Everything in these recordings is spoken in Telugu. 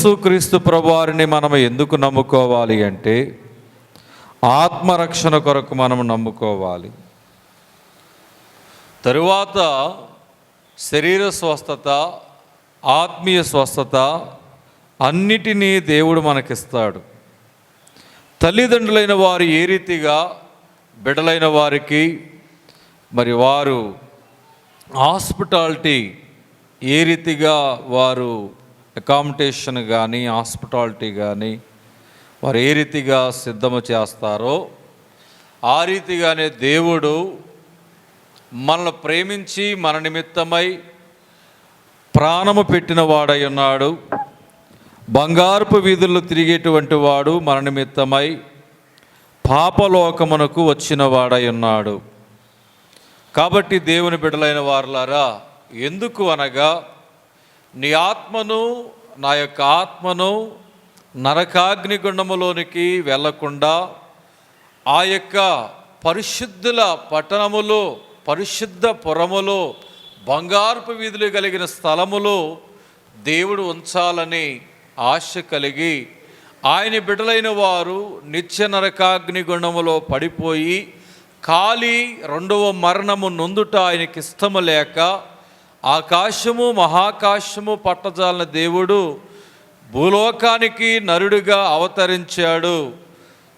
యేసుక్రీస్తు ప్రభువారిని మనం ఎందుకు నమ్ముకోవాలి అంటే ఆత్మరక్షణ కొరకు మనం నమ్ముకోవాలి. తరువాత శరీర స్వస్థత, ఆత్మీయ స్వస్థత అన్నిటినీ దేవుడు మనకిస్తాడు. తల్లిదండ్రులైన వారు ఏ రీతిగా బిడ్డలైన వారికి మరి వారు హాస్పిటాలిటీ ఏ రీతిగా వారు అకామిడేషన్ కానీ హాస్పిటాలిటీ కానీ వారు ఏ రీతిగా సిద్ధము చేస్తారో ఆ రీతిగానే దేవుడు మనల్ని ప్రేమించి మన నిమిత్తమై ప్రాణము పెట్టిన వాడై ఉన్నాడు. బంగారపు వీధుల్లో తిరిగేటువంటి వాడు మన నిమిత్తమై పాపలోకమునకు వచ్చిన వాడై ఉన్నాడు. కాబట్టి దేవుని బిడ్డలైన వారులారా, ఎందుకు అనగా నీ ఆత్మను, నా యొక్క ఆత్మను నరకాగ్నిగుండములోనికి వెళ్లకుండా ఆ యొక్క పరిశుద్ధుల పట్టణములో, పరిశుద్ధ పురములో, బంగారపు వీధులు కలిగిన స్థలములో దేవుడు ఉంచాలని ఆశ కలిగి ఆయన బిడ్డలైన వారు నిత్య నరకాగ్నిగుండములో పడిపోయి కాలి రెండవ మరణము నొందుట ఆయనకి ఇష్టము లేక ఆకాశము మహాకాశము పట్టజాలిన దేవుడు భూలోకానికి నరుడిగా అవతరించాడు.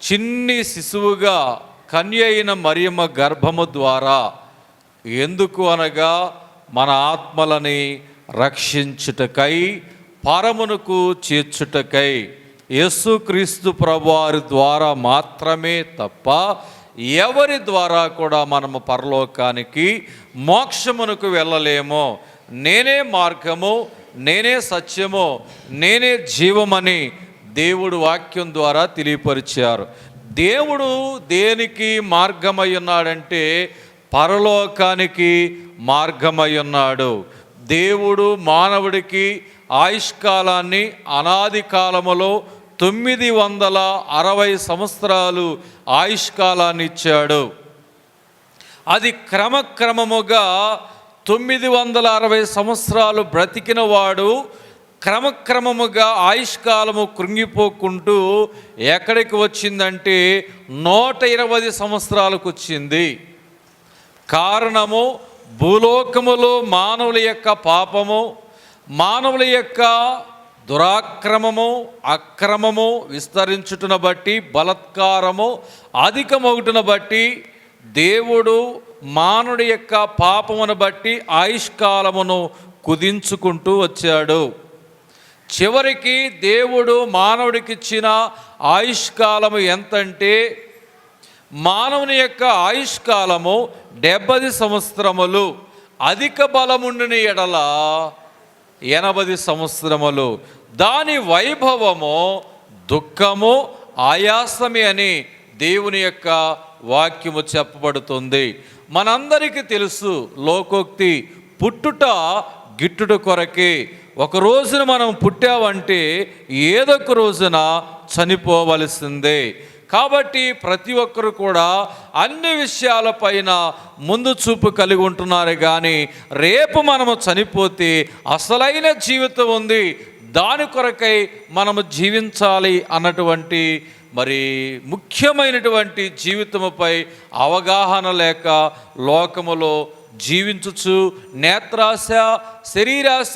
చిన్ని శిశువుగా కన్య అయిన మరియమ్మ గర్భము ద్వారా. ఎందుకు అనగా మన ఆత్మలని రక్షించుటకై, పరమునకు చేర్చుటకై. యేసుక్రీస్తు ప్రభువారి ద్వారా మాత్రమే తప్ప ఎవరి ద్వారా కూడా మనము పరలోకానికి, మోక్షమునకు వెళ్ళలేము. నేనే మార్గము, నేనే సత్యము, నేనే జీవమని దేవుడు వాక్యం ద్వారా తెలియపరిచారు. దేవుడు దేనికి మార్గమై ఉన్నాడంటే పరలోకానికి మార్గమై ఉన్నాడు. దేవుడు మానవుడికి ఆయుష్కాలాన్ని అనాది కాలములో 960 సంవత్సరాలు ఆయుష్కాలాన్ని ఇచ్చాడు. అది క్రమక్రమముగా 960 సంవత్సరాలు బ్రతికిన వాడు క్రమక్రమముగా ఆయుష్కాలము కృంగిపోకుంటూ ఎక్కడికి వచ్చిందంటే 120 సంవత్సరాలకు వచ్చింది. కారణము భూలోకములో మానవుల యొక్క పాపము, మానవుల యొక్క దురాక్రమము, అక్రమము విస్తరించుటను బట్టి, బలత్కారము అధికమవుటను బట్టి దేవుడు మానవుడి యొక్క పాపమును బట్టి ఆయుష్కాలమును కుదించుకుంటూ వచ్చాడు. చివరికి దేవుడు మానవుడికి ఇచ్చిన ఆయుష్కాలము ఎంతంటే మానవుని యొక్క ఆయుష్కాలము 70 సంవత్సరములు, అధిక బలముండిన ఎడల 80 సంవత్సరములు. దాని వైభవము దుఃఖము, ఆయాసమే అని దేవుని యొక్క వాక్యము చెప్పబడుతుంది. మనందరికీ తెలుసు లోకోక్తి, పుట్టుట గిట్టుట కొరకే. ఒక రోజున మనం పుట్టామంటే ఏదొక రోజున చనిపోవలసిందే. కాబట్టి ప్రతి ఒక్కరు కూడా అన్ని విషయాలపైన ముందు చూపు కలిగి ఉంటున్నారు. కానీ రేపు మనము చనిపోతే అసలైన జీవితం ఉంది, దాని కొరకై మనము జీవించాలి అన్నటువంటి మరి ముఖ్యమైనటువంటి జీవితముపై అవగాహన లేక లోకములో జీవించుచు నేత్రాశ, శరీరాశ,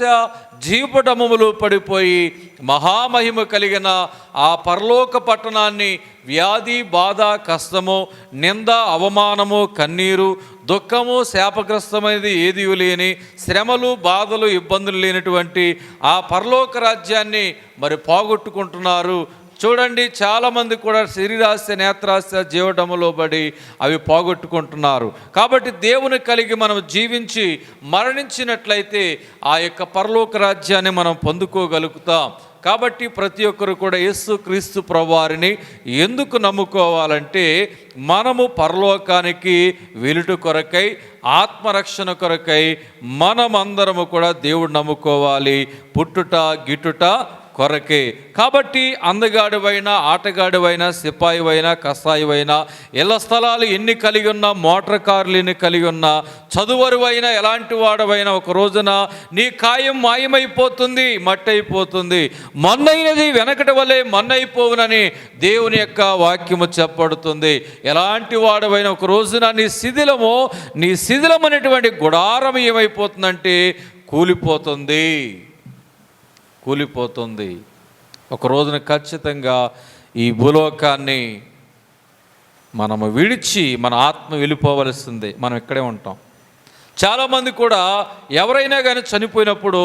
జీవపటములు పడిపోయి మహామహిమ కలిగిన ఆ పరలోక పట్టణాన్ని వ్యాధి, బాధ, కష్టము, నింద, అవమానము, కన్నీరు, దుఃఖము, శాపగ్రస్తమైనది ఏది లేని, శ్రమలు, బాధలు, ఇబ్బందులు లేనటువంటి ఆ పరలోక రాజ్యాన్ని మరి పోగొట్టుకుంటున్నారు. చూడండి, చాలామంది కూడా శరీరాశ, నేత్రాశ, జీవటములో పడి అవి పోగొట్టుకుంటున్నారు. కాబట్టి దేవుని కలిగి మనం జీవించి మరణించినట్లయితే ఆ యొక్క పరలోక రాజ్యాన్ని మనం పొందుకోగలుగుతాం. కాబట్టి ప్రతి ఒక్కరు కూడా యేసుక్రీస్తు ప్రభువారిని ఎందుకు నమ్ముకోవాలంటే మనము పరలోకానికి వెలుట కొరకై, ఆత్మరక్షణ కొరకై మనమందరము కూడా దేవుడు నమ్ముకోవాలి. పుట్టుట గిట్టుట కొరకే. కాబట్టి అందగాడివైనా, ఆటగాడివైనా, సిపాయివైనా, కసాయివైనా, ఇళ్ల స్థలాలు ఎన్ని కలిగి ఉన్నా, మోటార్ కార్లు ఎన్ని కలిగి ఉన్నా, చదువరువైనా, ఎలాంటి వాడవైనా, ఒక రోజున నీ కాయం మాయమైపోతుంది, మట్టి అయిపోతుంది. మన్నైనది వెనకటి వలె మన్నైపోవునని దేవుని యొక్క వాక్యము చెప్పబడుతుంది. ఎలాంటి వాడవైనా ఒక రోజున నీ శిథిలం అనేటువంటి గుడారం ఏమైపోతుందంటే కూలిపోతుంది. ఒక రోజున ఖచ్చితంగా ఈ భూలోకాన్ని మనము విడిచి మన ఆత్మ వెళ్ళిపోవలసిందే. మనం ఇక్కడే ఉంటాం. చాలామంది కూడా ఎవరైనా కానీ చనిపోయినప్పుడు,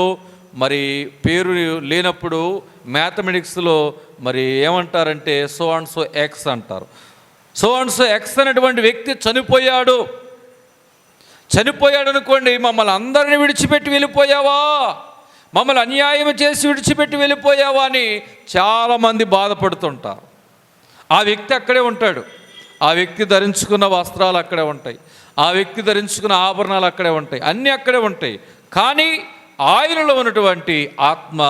మరి పేరు లేనప్పుడు మ్యాథమెటిక్స్లో మరి ఏమంటారంటే సో అండ్ సో ఎక్స్ అంటారు. సో అండ్ సో ఎక్స్ అనేటువంటి వ్యక్తి చనిపోయాడు అనుకోండి, మమ్మల్ని అందరిని విడిచిపెట్టి వెళ్ళిపోయావా, మమ్మల్ని అన్యాయం చేసి విడిచిపెట్టి వెళ్ళిపోయావా అని చాలామంది బాధపడుతుంటారు. ఆ వ్యక్తి అక్కడే ఉంటాడు. ఆ వ్యక్తి ధరించుకున్న వస్త్రాలు అక్కడే ఉంటాయి, ఆ వ్యక్తి ధరించుకున్న ఆభరణాలు అక్కడే ఉంటాయి, అన్నీ అక్కడే ఉంటాయి. కానీ ఆయనలో ఉన్నటువంటి ఆత్మ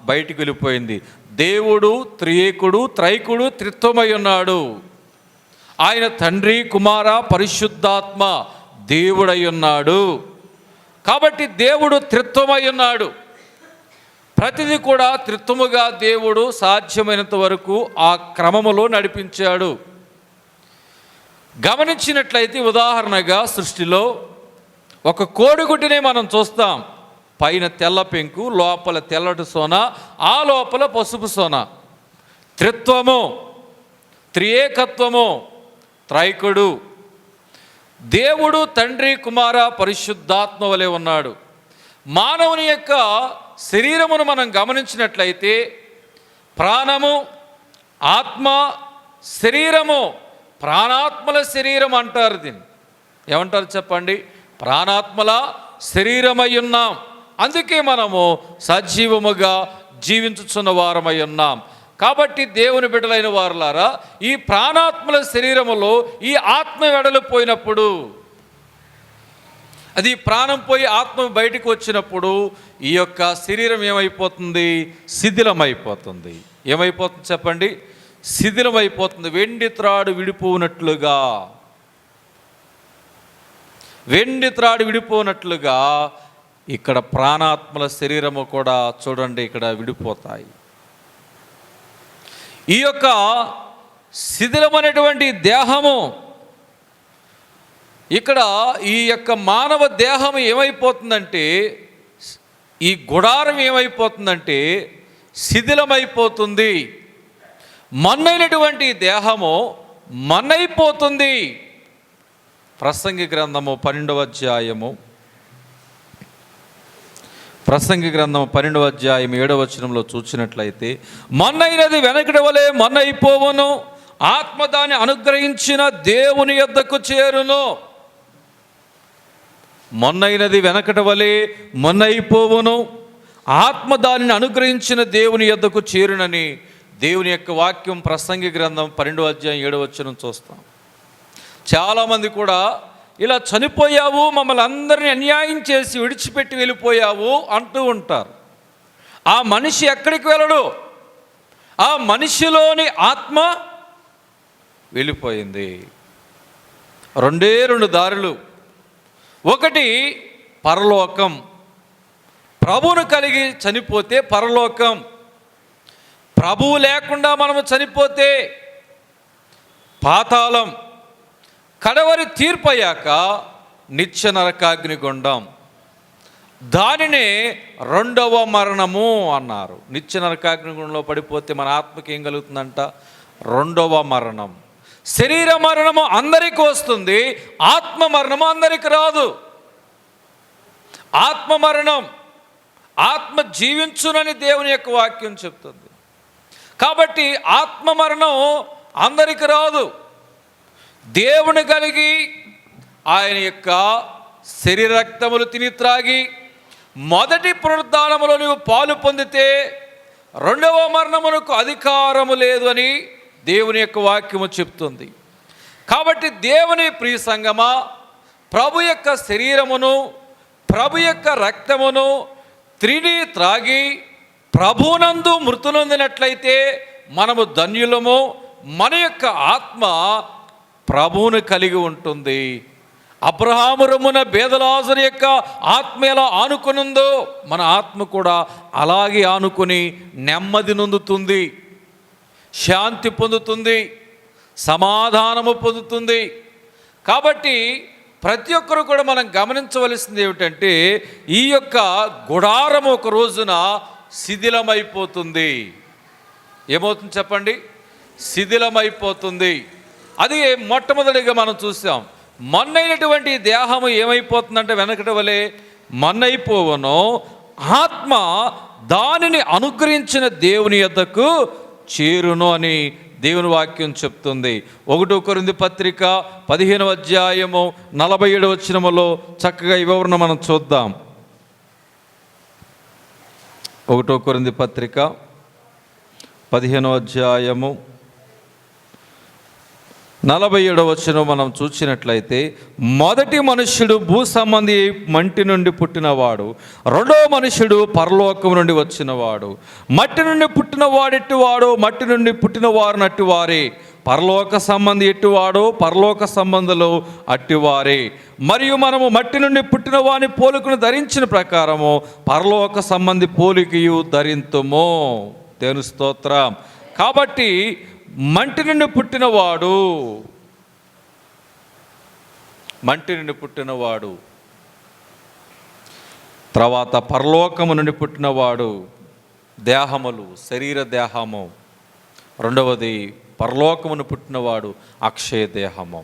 బయటికి వెళ్ళిపోయింది. దేవుడు త్రియేకుడు, త్రైకుడు, త్రిత్వమై ఉన్నాడు. ఆయన తండ్రి, కుమార, పరిశుద్ధాత్మ దేవుడై ఉన్నాడు. కాబట్టి దేవుడు త్రిత్వమై ఉన్నాడు. ప్రతిదీ కూడా త్రిత్వముగా దేవుడు సాధ్యమైనంత వరకు ఆ క్రమములో నడిపించాడు. గమనించినట్లయితే ఉదాహరణగా సృష్టిలో ఒక కోడిగుడ్డునే మనం చూస్తాం. పైన తెల్ల పెంకు, లోపల తెల్లటి సోన, ఆ లోపల పసుపు సోన. త్రిత్వము, త్రియేకత్వము, త్రైకుడు. దేవుడు తండ్రి, కుమార, పరిశుద్ధాత్మ వలె ఉన్నాడు. మానవుని యొక్క శరీరమును మనం గమనించినట్లయితే ప్రాణము, ఆత్మ, శరీరము, ప్రాణాత్మల శరీరం అంటారు. దీన్ని ఏమంటారు చెప్పండి? ప్రాణాత్మల శరీరమై ఉన్నాం. అందుకే మనము సజీవముగా జీవించుచున్న వారమై ఉన్నాం. కాబట్టి దేవుని బిడ్డలైన వారులారా, ఈ ప్రాణాత్మల శరీరములో ఈ ఆత్మ వెడలిపోయినప్పుడు, అది ప్రాణం పోయి ఆత్మ బయటకు వచ్చినప్పుడు ఈ యొక్క శరీరం ఏమైపోతుంది? శిథిలమైపోతుంది. ఏమైపోతుంది చెప్పండి? శిథిలమైపోతుంది. వెండి త్రాడు విడిపోనట్లుగా ఇక్కడ ప్రాణాత్మల శరీరము కూడా చూడండి ఇక్కడ విడిపోతాయి. ఈ యొక్క శిథిలమైనటువంటి దేహము, ఇక్కడ ఈ యొక్క మానవ దేహం ఏమైపోతుందంటే, ఈ గుడారం ఏమైపోతుందంటే శిథిలమైపోతుంది. మన్నైనటువంటి దేహము మన్నైపోతుంది. ప్రసంగి గ్రంథము 12వ అధ్యాయము 7వ వచనంలో చూసినట్లయితే, మన్నైనది వెనకటి వలె మన్నైపోవును, ఆత్మ దాన్ని అనుగ్రహించిన దేవుని యొద్దకు చేరును. మొన్నైనది వెనకటి వలె మొన్నైపోవును, ఆత్మ దానిని అనుగ్రహించిన దేవుని యొద్దకు చేరునని దేవుని యొక్క వాక్యం ప్రసంగి గ్రంథం 12వ అధ్యాయం 7వ వచనం చూస్తాం. చాలామంది కూడా ఇలా చనిపోయావు, మమ్మల్ని అందరినీ అన్యాయం చేసి విడిచిపెట్టి వెళ్ళిపోయావు అంటూ ఉంటారు. ఆ మనిషి ఎక్కడికి వెళ్ళడు, ఆ మనిషిలోని ఆత్మ వెళ్ళిపోయింది. రెండు దారులు. ఒకటి పరలోకం, ప్రభువును కలిగి చనిపోతే పరలోకం. ప్రభువు లేకుండా మనము చనిపోతే పాతాళం. కడవరి తీర్పయ్యాక నిత్య నరకాగ్నిగుండం. దానినే రెండవ మరణము అన్నారు. నిత్య నరకాగ్నిగుండంలో పడిపోతే మన ఆత్మకి ఏం కలుగుతుందంట? రెండవ మరణం. శరీర మరణము అందరికీ వస్తుంది, ఆత్మ మరణము అందరికీ రాదు. ఆత్మ మరణం, ఆత్మ జీవించునని దేవుని యొక్క వాక్యం చెప్తుంది. కాబట్టి ఆత్మ మరణం అందరికీ రాదు. దేవుని కలిగి ఆయన యొక్క శరీర రక్తములు తిని త్రాగి మొదటి పునరుద్ధానములో నీవు పాలు పొందితే రెండవ మరణమునకు అధికారము లేదు అని దేవుని యొక్క వాక్యము చెప్తుంది. కాబట్టి దేవుని ప్రియ సంగమా, ప్రభు యొక్క శరీరమును, ప్రభు యొక్క రక్తమును తిని త్రాగి ప్రభునందు మృతి నొందినట్లయితే మనము ధన్యులము. మన యొక్క ఆత్మ ప్రభువును కలిగి ఉంటుంది. అబ్రహాము రొమ్మున బేదలాజరు యొక్క ఆత్మ ఎలా ఆనుకునుందో మన ఆత్మ కూడా అలాగే ఆనుకుని నెమ్మది నొందుతుంది, శాంతి పొందుతుంది, సమాధానము పొందుతుంది. కాబట్టి ప్రతి ఒక్కరు కూడా మనం గమనించవలసింది ఏమిటంటే, ఈ యొక్క గుడారం ఒక రోజున శిథిలమైపోతుంది. ఏమవుతుంది చెప్పండి? శిథిలమైపోతుంది. అది మొట్టమొదటిగా మనం చూసాం. మన్నైనటువంటి దేహము ఏమైపోతుందంటే వెనకటి వలె మన్నైపోవను, ఆత్మ దానిని అనుగ్రహించిన దేవుని యొద్దకు చేరును అని దేవుని వాక్యం చెప్తుంది. 1 కొరింథీ పత్రిక 15వ అధ్యాయము 47వ వచనములో చక్కగా ఈ వివరణ మనం చూద్దాం. 1 కొరింథీ పత్రిక 15వ అధ్యాయము 47వ వచనం మనం చూసినట్లయితే, మొదటి మనుష్యుడు భూ సంబంధి మట్టి నుండి పుట్టినవాడు, రెండవ మనుష్యుడు పరలోకం నుండి వచ్చినవాడు. మట్టి నుండి పుట్టినవాడు ఎట్టివాడు, మట్టి నుండి పుట్టిన వారు అట్టివారే. పరలోక సంబంధి ఎట్టివాడు, పరలోక సంబంధులు అట్టివారే. మరియు మనము మట్టి నుండి పుట్టిన వాని పోలికను ధరించిన ప్రకారము పరలోక సంబంధి పోలికయు ధరింతుము. దేవుని స్తోత్రం. కాబట్టి మంటి నుండి పుట్టినవాడు, తర్వాత పరలోకము నుండి పుట్టినవాడు దేహములు, శరీర దేహము. రెండవది పరలోకమును పుట్టినవాడు అక్షయ దేహము.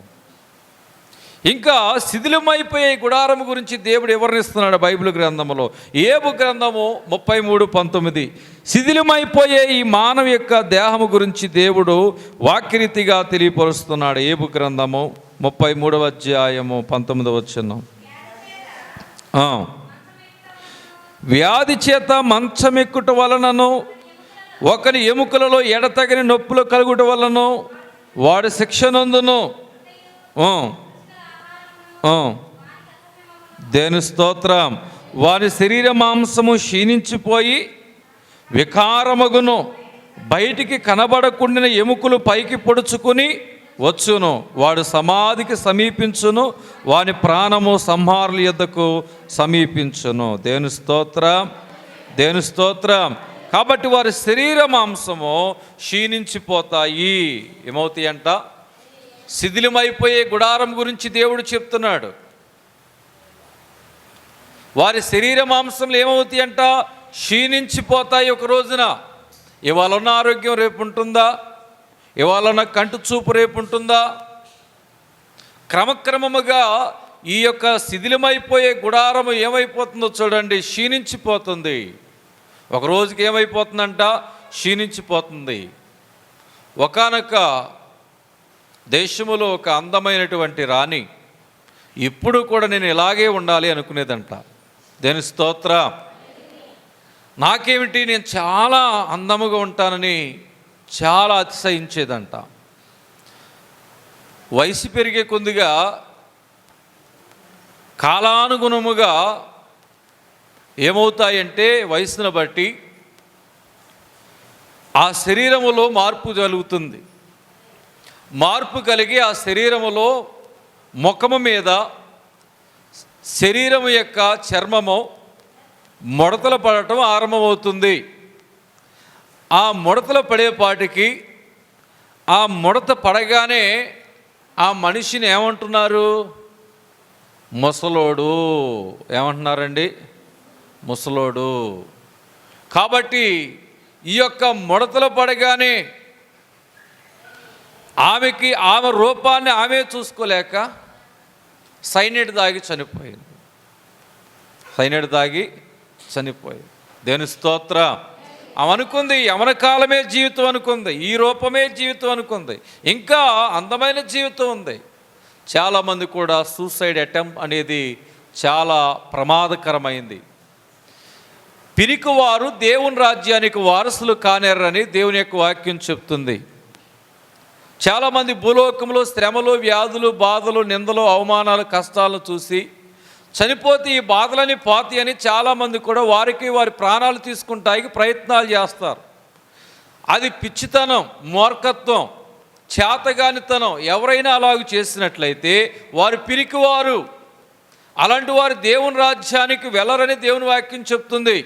ఇంకా శిథిలమైపోయే గుడారము గురించి దేవుడు వివరణిస్తున్నాడు బైబిల్ గ్రంథములో. ఏబు గ్రంథము 33:19. శిథిలమైపోయే ఈ మానవ యొక్క దేహము గురించి దేవుడు వాక్యరీతిగా తెలియపరుస్తున్నాడు. ఏబు గ్రంథము 33వ అధ్యాయము 19వ వచనం. వ్యాధి చేత మంచమెక్కుట వలనను, ఒకని ఎముకలలో ఎడతగిన నొప్పులు కలుగుట వలన వాడు శిక్ష నందును. దేవుని స్తోత్రం. వారి శరీర మాంసము క్షీణించిపోయి వికారమగును, బయటికి కనబడకుండిన ఎముకలు పైకి పొడుచుకుని వచ్చును. వాడు సమాధికి సమీపించును, వాని ప్రాణము సంహారుల యొద్దకు సమీపించును. దేవుని స్తోత్రం, దేవుని స్తోత్రం. కాబట్టి వారి శరీర మాంసము క్షీణించిపోతాయి. ఏమవుతాయి అంట? శిథిలమైపోయే గుడారం గురించి దేవుడు చెప్తున్నాడు. వారి శరీర మాంసంలో ఏమవుతాయి అంట? క్షీణించిపోతాయి ఒక రోజున. ఇవాళ ఉన్న ఆరోగ్యం రేపు ఉంటుందా? ఇవాళ ఉన్న కంటి చూపు రేపు ఉంటుందా? క్రమక్రమముగా ఈ యొక్క శిథిలమైపోయే గుడారము ఏమైపోతుందో చూడండి, క్షీణించిపోతుంది. ఒక రోజుకి ఏమైపోతుందంట? క్షీణించిపోతుంది. ఒకానొక దేశములో ఒక అందమైనటువంటి రాణి ఇప్పుడు కూడా నేను ఇలాగే ఉండాలి అనుకునేదంట. దేని స్తోత్రం. నాకేమిటి, నేను చాలా అందముగా ఉంటానని చాలా అతిశయించేదంట. వయసు పెరిగే కొద్దిగా కాలానుగుణముగా ఏమవుతాయంటే వయసును బట్టి ఆ శరీరములో మార్పు జరుగుతుంది. మార్పు కలిగి ఆ శరీరములో ముఖము మీద శరీరము యొక్క చర్మము ముడతలు పడటం ఆరంభమవుతుంది. ఆ ముడతలు పడేపాటికి ఆ ముడత పడగానే ఆ మనిషిని ఏమంటున్నారు? ముసలోడు. ఏమంటున్నారండి? ముసలోడు. కాబట్టి ఈ యొక్క ముడతలు పడగానే ఆమె రూపాన్ని ఆమె చూసుకోలేక సైనైడ్ తాగి చనిపోయింది. దేవుని స్తోత్రం. ఆమె అనుకుంది యవన కాలమే జీవితం అనుకుంది, ఈ రూపమే జీవితం అనుకుంది, ఇంకా అందమైన జీవితం ఉంది. చాలామంది కూడా సూసైడ్ అటెంప్ట్ అనేది చాలా ప్రమాదకరమైంది. పిరికివారు దేవుని రాజ్యానికి వారసులు కానేరని దేవుని యొక్క వాక్యం చెప్తుంది. చాలామంది భూలోకంలో శ్రమలు, వ్యాధులు, బాధలు, నిందలు, అవమానాలు, కష్టాలను చూసి చనిపోతే ఈ బాధలని పోతాయి అని చాలామంది కూడా వారి ప్రాణాలు తీసుకుంటానికి ప్రయత్నాలు చేస్తారు. అది పిచ్చితనం, మూర్ఖత్వం, చేతగానితనం. ఎవరైనా అలాగ చేసినట్లయితే వారు పిరికివారు. అలాంటి వారు దేవుని రాజ్యానికి వెళ్ళరని దేవుని వాక్యం చెప్తుంది.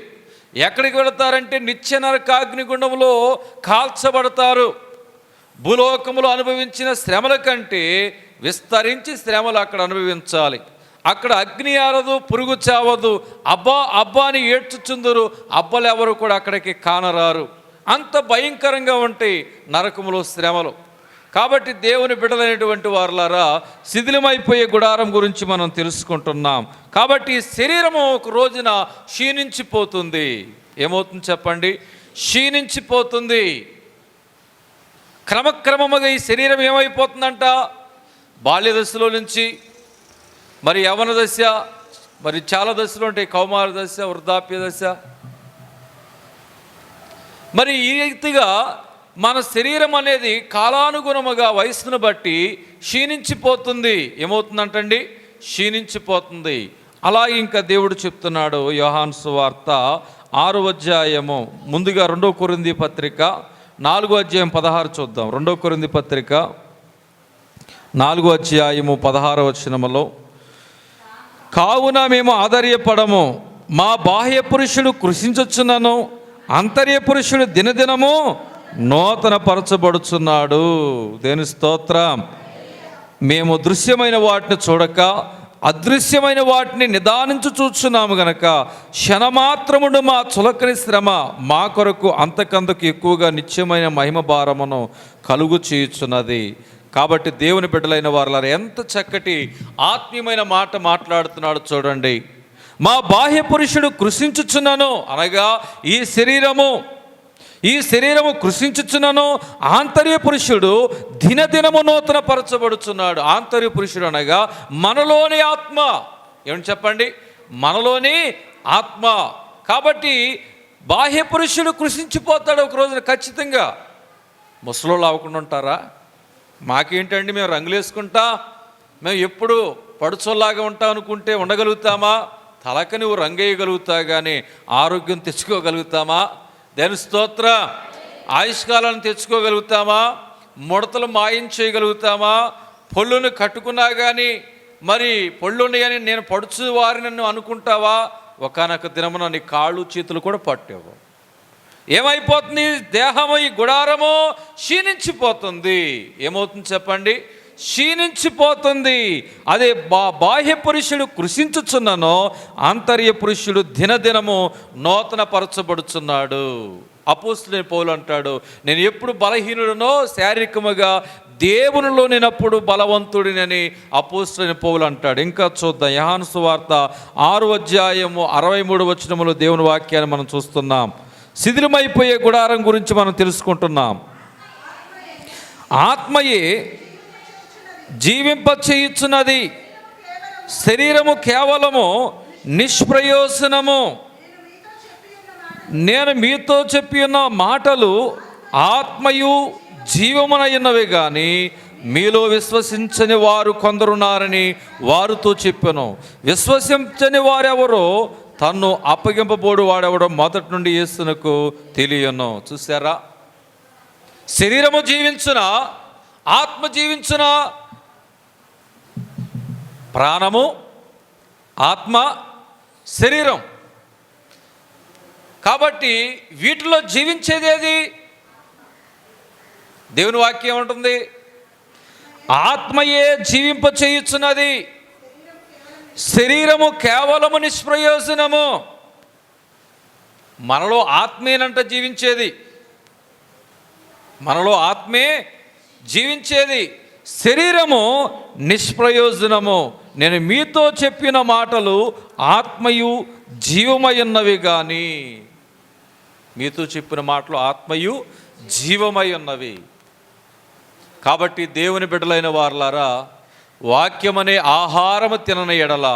ఎక్కడికి వెళతారంటే నిత్య నరకాగ్నిగుండంలో కాల్చబడతారు. భూలోకములో అనుభవించిన శ్రమల కంటే విస్తరించి శ్రమలు అక్కడ అనుభవించాలి. అక్కడ అగ్ని ఆరదు, పురుగు చావదు, అబ్బా అని ఏడ్చుచుందరు, అబ్బలు ఎవరు కూడా అక్కడికి కానరారు. అంత భయంకరంగా ఉంటాయి నరకములో శ్రమలు. కాబట్టి దేవుని బిడ్డలైనటువంటి వారులారా, శిథిలమైపోయే గుడారం గురించి మనం తెలుసుకుంటున్నాం. కాబట్టి శరీరము ఒక రోజున క్షీణించిపోతుంది. ఏమవుతుంది చెప్పండి? క్షీణించిపోతుంది. క్రమక్రమముగా ఈ శరీరం ఏమైపోతుందంట? బాల్య దశలో నుంచి మరి యవ్వన దశ, మరి చాలా దశలు ఉంటాయి, కౌమార దశ, వృద్ధాప్య దశ. మరి ఈ రీతిగా మన శరీరం అనేది కాలానుగుణముగా వయసును బట్టి క్షీణించిపోతుంది. ఏమవుతుందంటండి? క్షీణించిపోతుంది. అలాగే ఇంకా దేవుడు చెప్తున్నాడు, యోహాను సువార్త 6వ అధ్యాయము, ముందుగా 2 కొరింథీ పత్రిక 4వ అధ్యాయం 16 చూద్దాం. 2 కొరింథీ పత్రిక 4వ అధ్యాయము 16వ వచనములో, కావున మేము ఆధైర్యపడము, మా బాహ్య పురుషుడు కృషించుచున్నను, అంతర్య పురుషుడు దినదినము నూతన పరచబడుచున్నాడు. దేని స్తోత్రం. మేము దృశ్యమైన వాటిని చూడక అదృశ్యమైన వాటిని నిదానించు చూచున్నాము గనక క్షణమాత్రముడు మా చులకని శ్రమ మా కొరకు అంతకంతకు ఎక్కువగా నిత్యమైన మహిమ భారమును కలుగు చేయుచున్నది. కాబట్టి దేవుని బిడ్డలైన వారు ఎంత చక్కటి ఆత్మీయమైన మాట మాట్లాడుతున్నాడు చూడండి. మా బాహ్య పురుషుడు కృషించుచున్నను, అనగా ఈ శరీరము కృషించుచున్నను, ఆంతర్య పురుషుడు దినదినము నూతన పరచబడుచున్నాడు. ఆంతర్య పురుషుడు అనగా మనలోని ఆత్మ. ఏమని చెప్పండి? మనలోని ఆత్మ. కాబట్టి బాహ్య పురుషుడు కృషించిపోతాడు ఒక రోజున ఖచ్చితంగా. ముసలోళ్ళు అవ్వకుండా ఉంటారా? మాకేంటండి, మేము రంగులు వేసుకుంటా, మేము ఎప్పుడు పడుచోలాగా ఉంటాం అనుకుంటే ఉండగలుగుతామా? తలక నువ్వు రంగేయగలుగుతావు కానీ ఆరోగ్యం తెచ్చుకోగలుగుతామా? దేని స్తోత్ర. ఆయుష్కాలను తెచ్చుకోగలుగుతామా? ముడతలు మాయం చేయగలుగుతామా? పొళ్ళును కట్టుకున్నా కానీ మరి పొళ్ళున్నాయని నేను పడుచు వారిని నన్ను అనుకుంటావా? ఒకానొక దినమున నీ కాళ్ళు చేతులు కూడా పట్టేవు. ఏమైపోతుంది? దేహము, ఈ గుడారము క్షీణించిపోతుంది. ఏమవుతుంది చెప్పండి? క్షీణించిపోతుంది. అదే బాహ్య పురుషుడు కృషించుచున్నను, ఆంతర్య పురుషుడు దినదినము నూతన పరచబడుచున్నాడు. అపోస్తలుడైన పౌలు అంటాడు, నేను ఎప్పుడు బలహీనుడనో శారీరకముగా దేవునిలో నేనప్పుడు బలవంతుడినని అపోస్తలుడైన పౌలు అంటాడు. ఇంకా చూద్దాం, యోహాను సువార్త 6వ అధ్యాయము 63వ వచనములో దేవుని వాక్యాన్ని మనం చూస్తున్నాం. శిథిలమైపోయే గుడారం గురించి మనం తెలుసుకుంటున్నాం. ఆత్మయే జీవింపచేయుచున్నది, శరీరము కేవలము నిష్ప్రయోజనము. నేను మీతో చెప్పి ఉన్న మాటలు ఆత్మయు జీవమునయున్నవి కానీ మీలో విశ్వసించని వారు కొందరున్నారని వారితో చెప్పాను. విశ్వసించని వారెవరో తన్ను అప్పగింపబోడు వాడెవడో మొదటి నుండి యేసునకు తెలియను. చూసారా? శరీరము జీవించునా, ఆత్మ జీవించునా? ప్రాణము, ఆత్మ, శరీరం. కాబట్టి వీటిలో జీవించేదేది? దేవుని వాక్యం ఉంటుంది, ఆత్మయే జీవింప చేయుచున్నది, శరీరము కేవలము నిష్ప్రయోజనము. మనలో ఆత్మేనంట జీవించేది, మనలో ఆత్మే జీవించేది, శరీరము నిష్ప్రయోజనము. నేను మీతో చెప్పిన మాటలు ఆత్మయు జీవమయున్నవి కానీ, మీతో చెప్పిన మాటలు ఆత్మయు జీవమై ఉన్నవి. కాబట్టి దేవుని బిడ్డలైన వారలారా, వాక్యమనే ఆహారము తినని ఎడల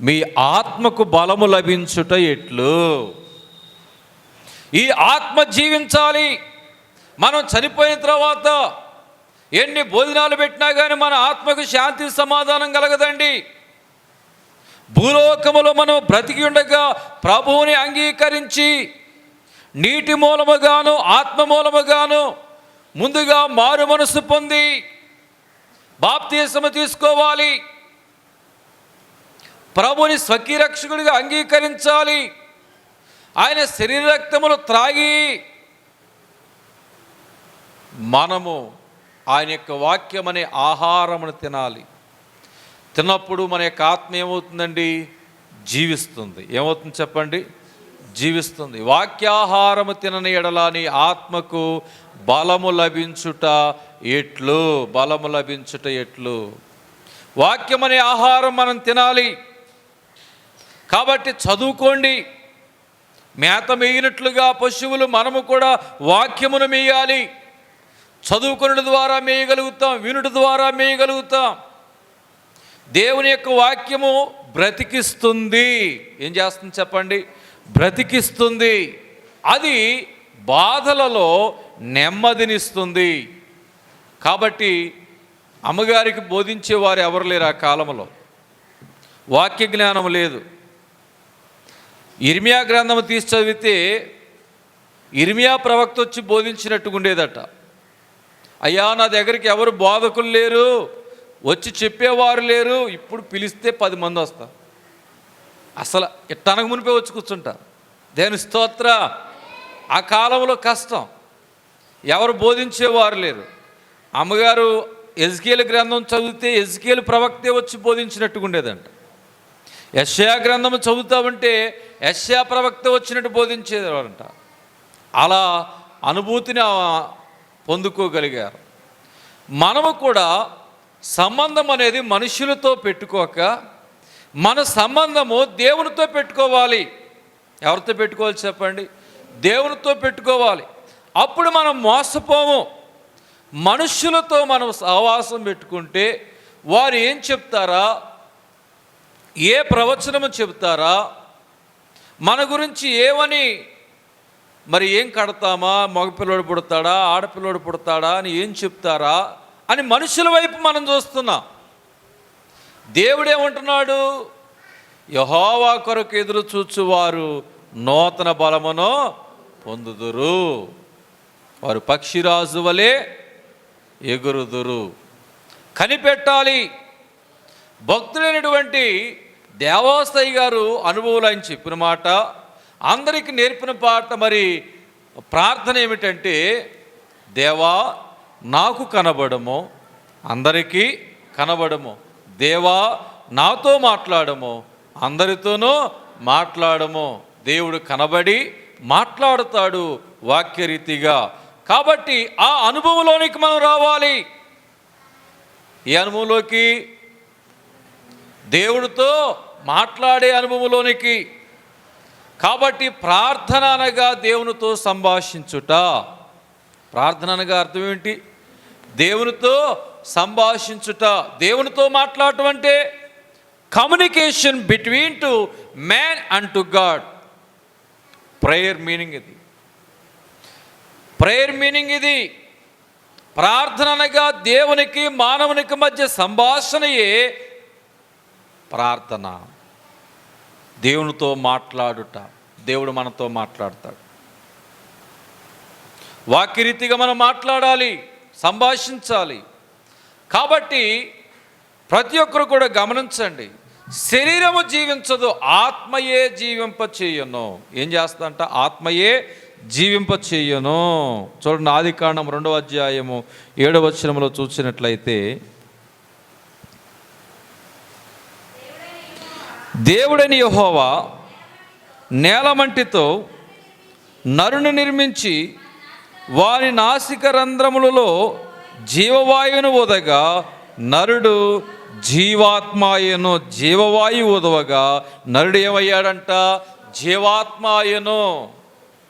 మీ ఆత్మకు బలము లభించుట ఎట్లు? ఈ ఆత్మ జీవించాలి. మనం చనిపోయిన తర్వాత ఎన్ని భోజనాలు పెట్టినా కానీ మన ఆత్మకు శాంతి సమాధానం కలగదండి. భూలోకములో మనం బ్రతికి ఉండగా ప్రభువుని అంగీకరించి నీటి మూలముగాను ఆత్మ మూలముగాను ముందుగా మారు మనసు పొంది బాప్తిస్మము తీసుకోవాలి. ప్రభుని స్వకీయ రక్షకుడిగా అంగీకరించాలి. ఆయన శరీర రక్తములు త్రాగి మనము ఆయన యొక్క వాక్యం అనే ఆహారమును తినాలి. తిన్నప్పుడు మన యొక్క ఆత్మ ఏమవుతుందండి? జీవిస్తుంది. ఏమవుతుంది చెప్పండి? జీవిస్తుంది. వాక్యాహారము తినని ఎడల నీ ఆత్మకు బలము లభించుట ఎట్లు? బలము లభించుట ఎట్లు? వాక్యం అనే ఆహారం మనం తినాలి. కాబట్టి చదువుకోండి. మేత మేయినట్లుగా పశువులు మనము కూడా వాక్యమును మేయాలి. చదువుకునుట ద్వారా మేయగలుగుతాం, వినుట ద్వారా మేయగలుగుతాం. దేవుని యొక్క వాక్యము బ్రతికిస్తుంది. ఏం చేస్తుంది చెప్పండి? బ్రతికిస్తుంది. అది బాధలలో నెమ్మదినిస్తుంది. కాబట్టి అమ్మగారికి బోధించేవారు ఎవరు లేరు ఆ కాలంలో. వాక్య జ్ఞానం లేదు. ఇర్మియా గ్రంథము తీసి చదివితే ఇర్మియా ప్రవక్త వచ్చి బోధించినట్టుగా ఉండేదట. అయ్యా, నా దగ్గరికి ఎవరు బోధకులు లేరు, వచ్చి చెప్పేవారు లేరు. ఇప్పుడు పిలిస్తే 10 మంది వస్తారు. అసలు ఇట్టనక మునిపే వచ్చి కూర్చుంటారు. దేవుని స్తోత్ర. ఆ కాలంలో కష్టం, ఎవరు బోధించేవారు లేరు. అమ్మగారు ఎజ్కేలు గ్రంథం చదివితే ఎజ్కేలు ప్రవక్తే వచ్చి బోధించినట్టుగా ఉండేదంట. యెషయా గ్రంథం చదువుతామంటే యెషయా ప్రవక్త వచ్చినట్టు బోధించేవారంట. అలా అనుభూతిని పొందుకోగలిగారు. మనము కూడా సంబంధం అనేది మనుషులతో పెట్టుకోక మన సంబంధము దేవునితో పెట్టుకోవాలి. ఎవరితో పెట్టుకోవాలి చెప్పండి? దేవునితో పెట్టుకోవాలి. అప్పుడు మనం మోసపోము. మనుష్యులతో మనం సహవాసం పెట్టుకుంటే వారు ఏం చెప్తారా, ఏ ప్రవచనము చెప్తారా, మన గురించి ఏమని, మరి ఏం కడతామా, మగపిల్లోడు పుడతాడా ఆడపిల్లోడు పుడతాడా అని ఏం చెప్తారా అని మనుషుల వైపు మనం చూస్తున్నాం. దేవుడేమంటున్నాడు? యెహోవా కొరకు ఎదురు చూచువారు నూతన బలమును పొందుదురు, వారు పక్షిరాజు వలె ఎగురుదురు. కనిపెట్టాలి. భక్తులైనటువంటి దేవాస్తయ్య గారు అనుభవాలు ఆయన చెప్పిన మాట, అందరికీ నేర్పిన పాట. మరి ప్రార్థన ఏమిటంటే, దేవా నాకు కనబడము, అందరికీ కనబడము. దేవా నాతో మాట్లాడము, అందరితోనూ మాట్లాడము. దేవుడు కనబడి మాట్లాడుతాడు వాక్యరీతిగా. కాబట్టి ఆ అనుభవంలోనికి మనం రావాలి. ఈ అనుభవంలోకి, దేవుడితో మాట్లాడే అనుభవంలోనికి. కాబట్టి ప్రార్థన అనగా దేవునితో సంభాషించుట. ప్రార్థన అనగా అర్థం ఏంటి? దేవునితో సంభాషించుట. దేవునితో మాట్లాడటం అంటే communication between to man and to God. Prayer meaning ఇది. ప్రేయర్ మీనింగ్ ఇది. ప్రార్థన అనగా దేవునికి మానవునికి మధ్య సంభాషణయే ప్రార్థన. దేవునితో మాట్లాడుట. దేవుడు మనతో మాట్లాడతాడు. వాక్యరీతిగా మనం మాట్లాడాలి, సంభాషించాలి. కాబట్టి ప్రతి ఒక్కరు కూడా గమనించండి, శరీరము జీవించదు, ఆత్మయే జీవింప చేయను. ఏం చేస్తుందంట? ఆత్మయే జీవింప చేయను. చూడండి, ఆదికాండం 2వ అధ్యాయము 7వ వచనంలో చూసినట్లయితే, దేవుడని యెహోవా నేలమంటితో నరుని నిర్మించి వారి నాసిక రంధ్రములలో జీవవాయువును ఊదగా నరుడు జీవాత్మాయను. జీవవాయువు ఊదవగా నరుడు ఏమయ్యాడంట? జీవాత్మాయను.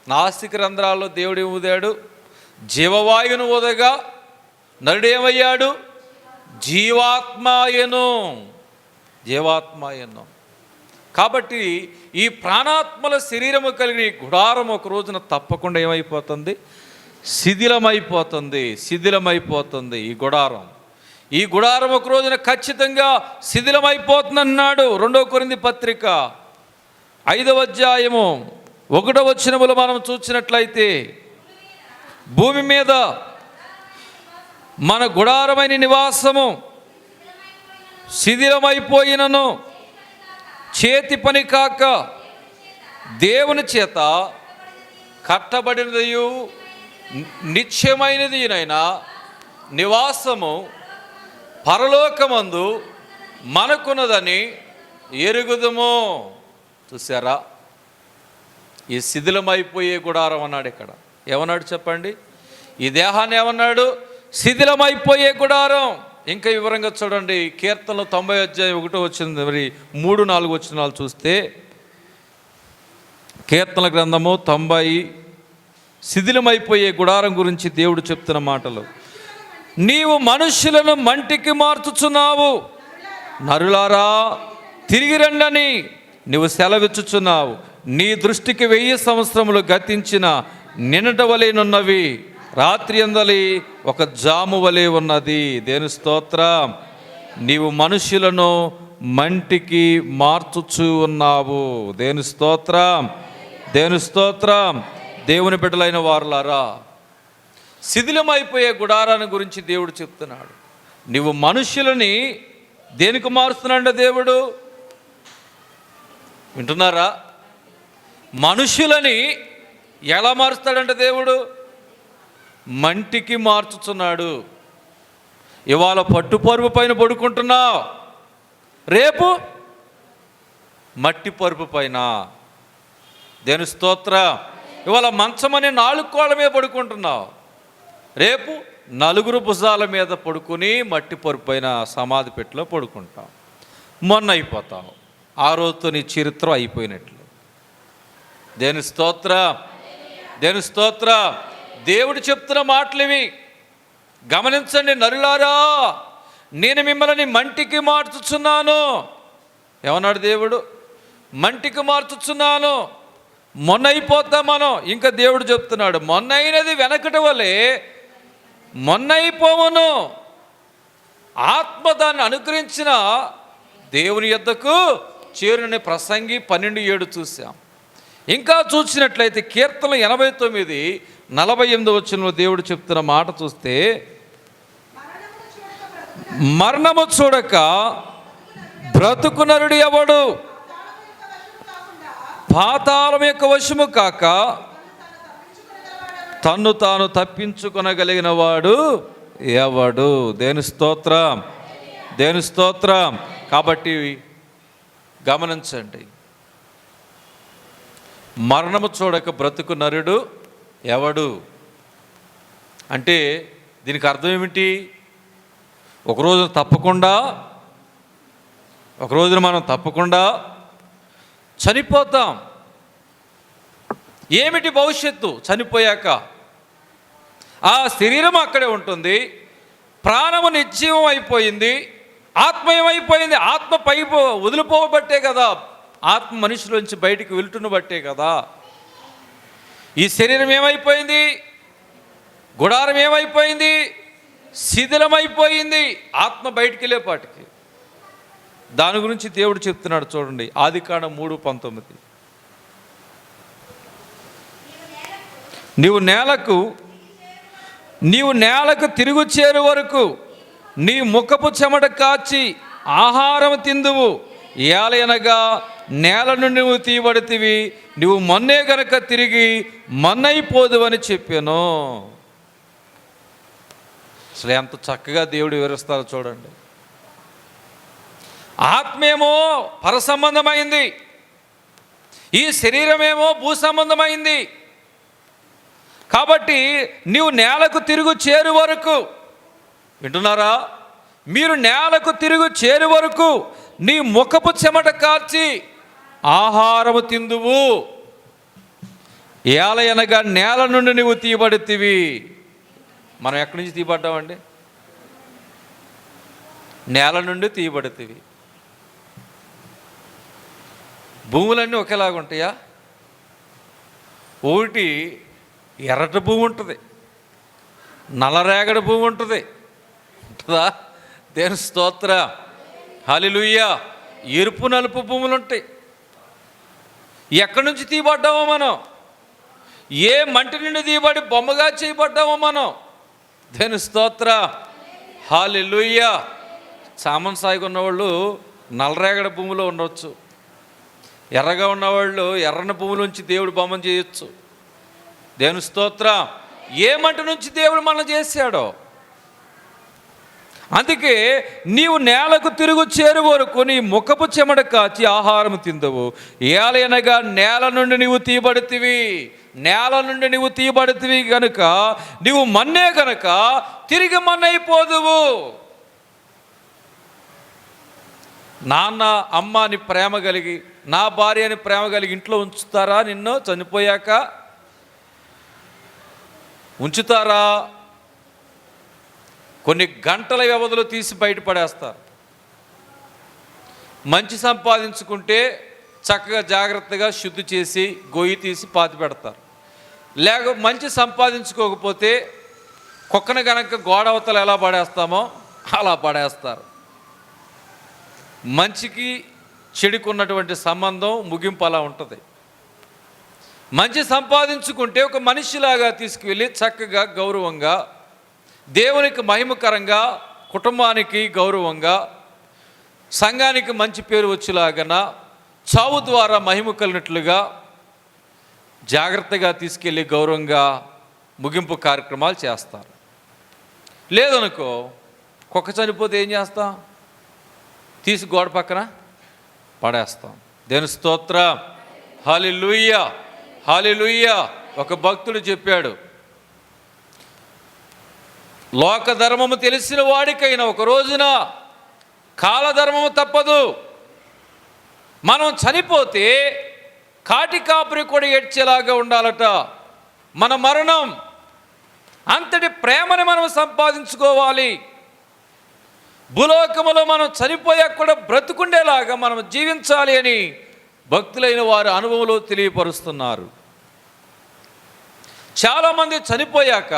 నాసిక రంధ్రాల్లో దేవుడు ఊదాడు, జీవవాయువును ఊదగా నరుడు ఏమయ్యాడు? జీవాత్మాయను. జీవాత్మాయను. కాబట్టి ఈ ప్రాణాత్మల శరీరము కలిగిన ఈ గుడారం ఒక రోజున తప్పకుండా ఏమైపోతుంది? శిథిలమైపోతుంది. శిథిలమైపోతుంది ఈ గుడారం. ఈ గుడారం ఒక రోజున ఖచ్చితంగా శిథిలమైపోతుందన్నాడు. 2 కొరింథీ పత్రిక 5వ అధ్యాయము 1వ వచనములో మనం చూసినట్లయితే, భూమి మీద మన గుడారమైన నివాసము శిథిలమైపోయినను చేతి పని కాక దేవుని చేత కట్టబడినదియు నిత్యమైనదినైనా నివాసము పరలోకమందు మనకున్నదని ఎరుగుదుము. చూసారా, ఈ శిథిలమైపోయే గుడారం అన్నాడు. ఇక్కడ ఏమన్నాడు చెప్పండి? ఈ దేహాన్ని ఏమన్నాడు? శిథిలమైపోయే గుడారం. ఇంకా వివరంగా చూడండి, కీర్తనలు 90వ అధ్యాయం 1వ వచనం మరి 3, 4 వచనాలు చూస్తే, కీర్తన గ్రంథము 90 శిథిలమైపోయే గుడారం గురించి దేవుడు చెప్తున్న మాటలు. నీవు మనుష్యులను మంటికి మార్చుచున్నావు, నరులారా తిరిగి రండని నీవు సెలవిచ్చుచున్నావు. నీ దృష్టికి 1000 సంవత్సరములు గతించిన నిన్నటి వలెనున్నవి, రాత్రి అందలి ఒక జాము వలె ఉన్నది. దేని స్తోత్రం. నీవు మనుష్యులను మంటికి మార్చుచు ఉన్నావు. దేని స్తోత్రం, దేని స్తోత్రం. దేవుని బిడ్డలైన వారులారా, శిథిలమైపోయే గుడారాన్ని గురించి దేవుడు చెప్తున్నాడు. నీవు మనుష్యులని దేనికి మారుస్తున్నాడు దేవుడు? వింటున్నారా? మనుష్యులని ఎలా మారుస్తాడంట దేవుడు? మంటికి మార్చుతున్నాడు. ఇవాళ పట్టుపరుపు పైన పడుకుంటున్నావు, రేపు మట్టి పరుపు పైన. దేని స్తోత్రం. ఇవాళ మంచమని 4 కోళ్ళ మీద పడుకుంటున్నావు, రేపు 4 భుజాల మీద పడుకుని మట్టి పరుపు పైన సమాధి పెట్టిలో పడుకుంటావు. మొన్న అయిపోతావు, ఆ రోజుతో నీ చరిత్ర అయిపోయినట్లు. దేని స్తోత్రం, దేని స్తోత్రం. దేవుడు చెప్తున్న మాటలు ఇవి. గమనించండి, నరులారా నేను మిమ్మల్ని మంటికి మార్చుచున్నాను. ఏమన్నాడు దేవుడు? మంటికి మార్చుచున్నాను. మొన్న అయిపోతాం మనం. ఇంకా దేవుడు చెప్తున్నాడు, మొన్న అయినది వెనకటి వలె మొన్న అయిపోవును. ఆత్మ దాన్ని అనుగ్రహించిన దేవుని యొద్దకు చేరుని ప్రసంగి 12:7 చూసాం. ఇంకా చూసినట్లయితే కీర్తన 89 48 వచనంలో దేవుడు చెప్తున్న మాట చూస్తే, మరణము చూడక బ్రతుకు నరుడు ఎవడు, పాతాళం యొక్క వశము కాక తన్ను తాను తప్పించుకొనగలిగిన వాడు ఎవడు? దేని స్తోత్రం, దేని స్తోత్రం. కాబట్టి గమనించండి, మరణము చూడక బ్రతుకు నరుడు ఎవడు అంటే దీనికి అర్థం ఏమిటి? ఒకరోజు మనం తప్పకుండా చనిపోతాం. ఏమిటి భవిష్యత్తు? చనిపోయాక ఆ శరీరం అక్కడే ఉంటుంది, ప్రాణము నిర్జీవం అయిపోయింది, ఆత్మ ఏమైపోయింది? ఆత్మ వదిలిపోబట్టే కదా, ఆత్మ మనిషిలోంచి బయటికి వెళ్తున్న బట్టే కదా. ఈ శరీరం ఏమైపోయింది? గుడారం ఏమైపోయింది? శిథిలమైపోయింది. ఆత్మ బయటికి వెళ్ళేపాటికి. దాని గురించి దేవుడు చెప్తున్నాడు చూడండి, ఆదికాండం 3:19. నీవు నేలకు తిరుగు చేరు వరకు నీ ముఖపు చెమట కాచి ఆహారం తిందువు. ఏలయనగా నేల నుండి నువ్వు తీయబడితివి, నువ్వు మొన్నే గనక తిరిగి మన్నైపోదు అని చెప్పాను. అసలు ఎంత చక్కగా దేవుడు వివరిస్తారో చూడండి. ఆత్మేమో పరసంబంధమైంది, ఈ శరీరమేమో భూ సంబంధమైంది. కాబట్టి నీవు నేలకు తిరుగు చేరు వరకు, వింటున్నారా? మీరు నేలకు తిరుగు చేరు వరకు నీ ముఖపు చెమట కార్చి ఆహారము తిందువు. ఏలయనగా నేల నుండి నువ్వు తీయబడితివి. మనం ఎక్కడి నుంచి తీయబడ్డామండి? నేల నుండి తీయబడితివి. భూములన్నీ ఒకేలాగుంటాయా? ఒకటి ఎర్రటి భూమి ఉంటుంది, నల్లరేగడి భూమి ఉంటుంది, ఉంటుందా? దేవుని స్తోత్ర. హల్లెలూయా. ఎరుపు నలుపు భూములు ఉంటాయి. ఎక్కడి నుంచి తీయబడ్డామో మనం? ఏ మంటి నుండి తీయబడి బొమ్మగా చేయబడ్డామో మనం? దేవుని స్తోత్ర. హల్లెలూయా. సామన్ సాయిగా ఉన్నవాళ్ళు నల్లరేగడి భూమిలో ఉండవచ్చు, ఎర్రగా ఉన్నవాళ్ళు ఎర్రని భూమిలోంచి దేవుడు బొమ్మను చేయొచ్చు. దేవుని స్తోత్ర. ఏ మంటి నుంచి దేవుడు మనం చేశాడో. అందుకే నీవు నేలకు తిరుగు చేరు వరకు నీ ముఖపు చెమట కాచి ఆహారం తిందవు. ఏలైనగా నేల నుండి నీవు తీయబడితివి, నేల నుండి నీవు తీయబడితివి గనుక నీవు మన్నే గనుక తిరిగి మన్నైపోదువు. నాన్న అమ్మ అని ప్రేమ కలిగి, నా భార్య అని ప్రేమ కలిగి ఇంట్లో ఉంచుతారా? నిన్ను చనిపోయాక ఉంచుతారా? కొన్ని గంటల వ్యవధిలో తీసి బయటపడేస్తారు. మంచి సంపాదించుకుంటే చక్కగా జాగ్రత్తగా శుద్ధి చేసి గొయ్యి తీసి పాతి పెడతారు. లేక మంచి సంపాదించుకోకపోతే కుక్కను గనక గోడ అవతల ఎలా పడేస్తామో అలా పడేస్తారు. మంచికి చెడుకున్నటువంటి సంబంధం ముగింపు అలా ఉంటుంది. మంచి సంపాదించుకుంటే ఒక మనిషిలాగా తీసుకువెళ్ళి చక్కగా గౌరవంగా, దేవునికి మహిమకరంగా, కుటుంబానికి గౌరవంగా, సంఘానికి మంచి పేరు వచ్చేలాగన చావు ద్వారా మహిమ కలిగినట్లుగా జాగ్రత్తగా తీసుకెళ్ళి గౌరవంగా ముగింపు కార్యక్రమాలు చేస్తారు. లేదనుకో, కుక్క చనిపోతే ఏం చేస్తాం? తీసి గోడ పక్కన పడేస్తాం. దేవుని స్తోత్ర. హల్లెలూయా. హల్లెలూయా. ఒక భక్తుడు చెప్పాడు, లోకధర్మము తెలిసిన వాడికైనా ఒక రోజున కాలధర్మము తప్పదు. మనం చనిపోతే కాటి కాపురి కూడా ఏడ్చేలాగా ఉండాలట. మన మరణం అంతటి ప్రేమని మనం సంపాదించుకోవాలి. భూలోకములో మనం చనిపోయాక కూడా బ్రతుకుండేలాగా మనం జీవించాలి అని భక్తులైన వారి అనుభవంలో తెలియపరుస్తున్నారు. చాలామంది చనిపోయాక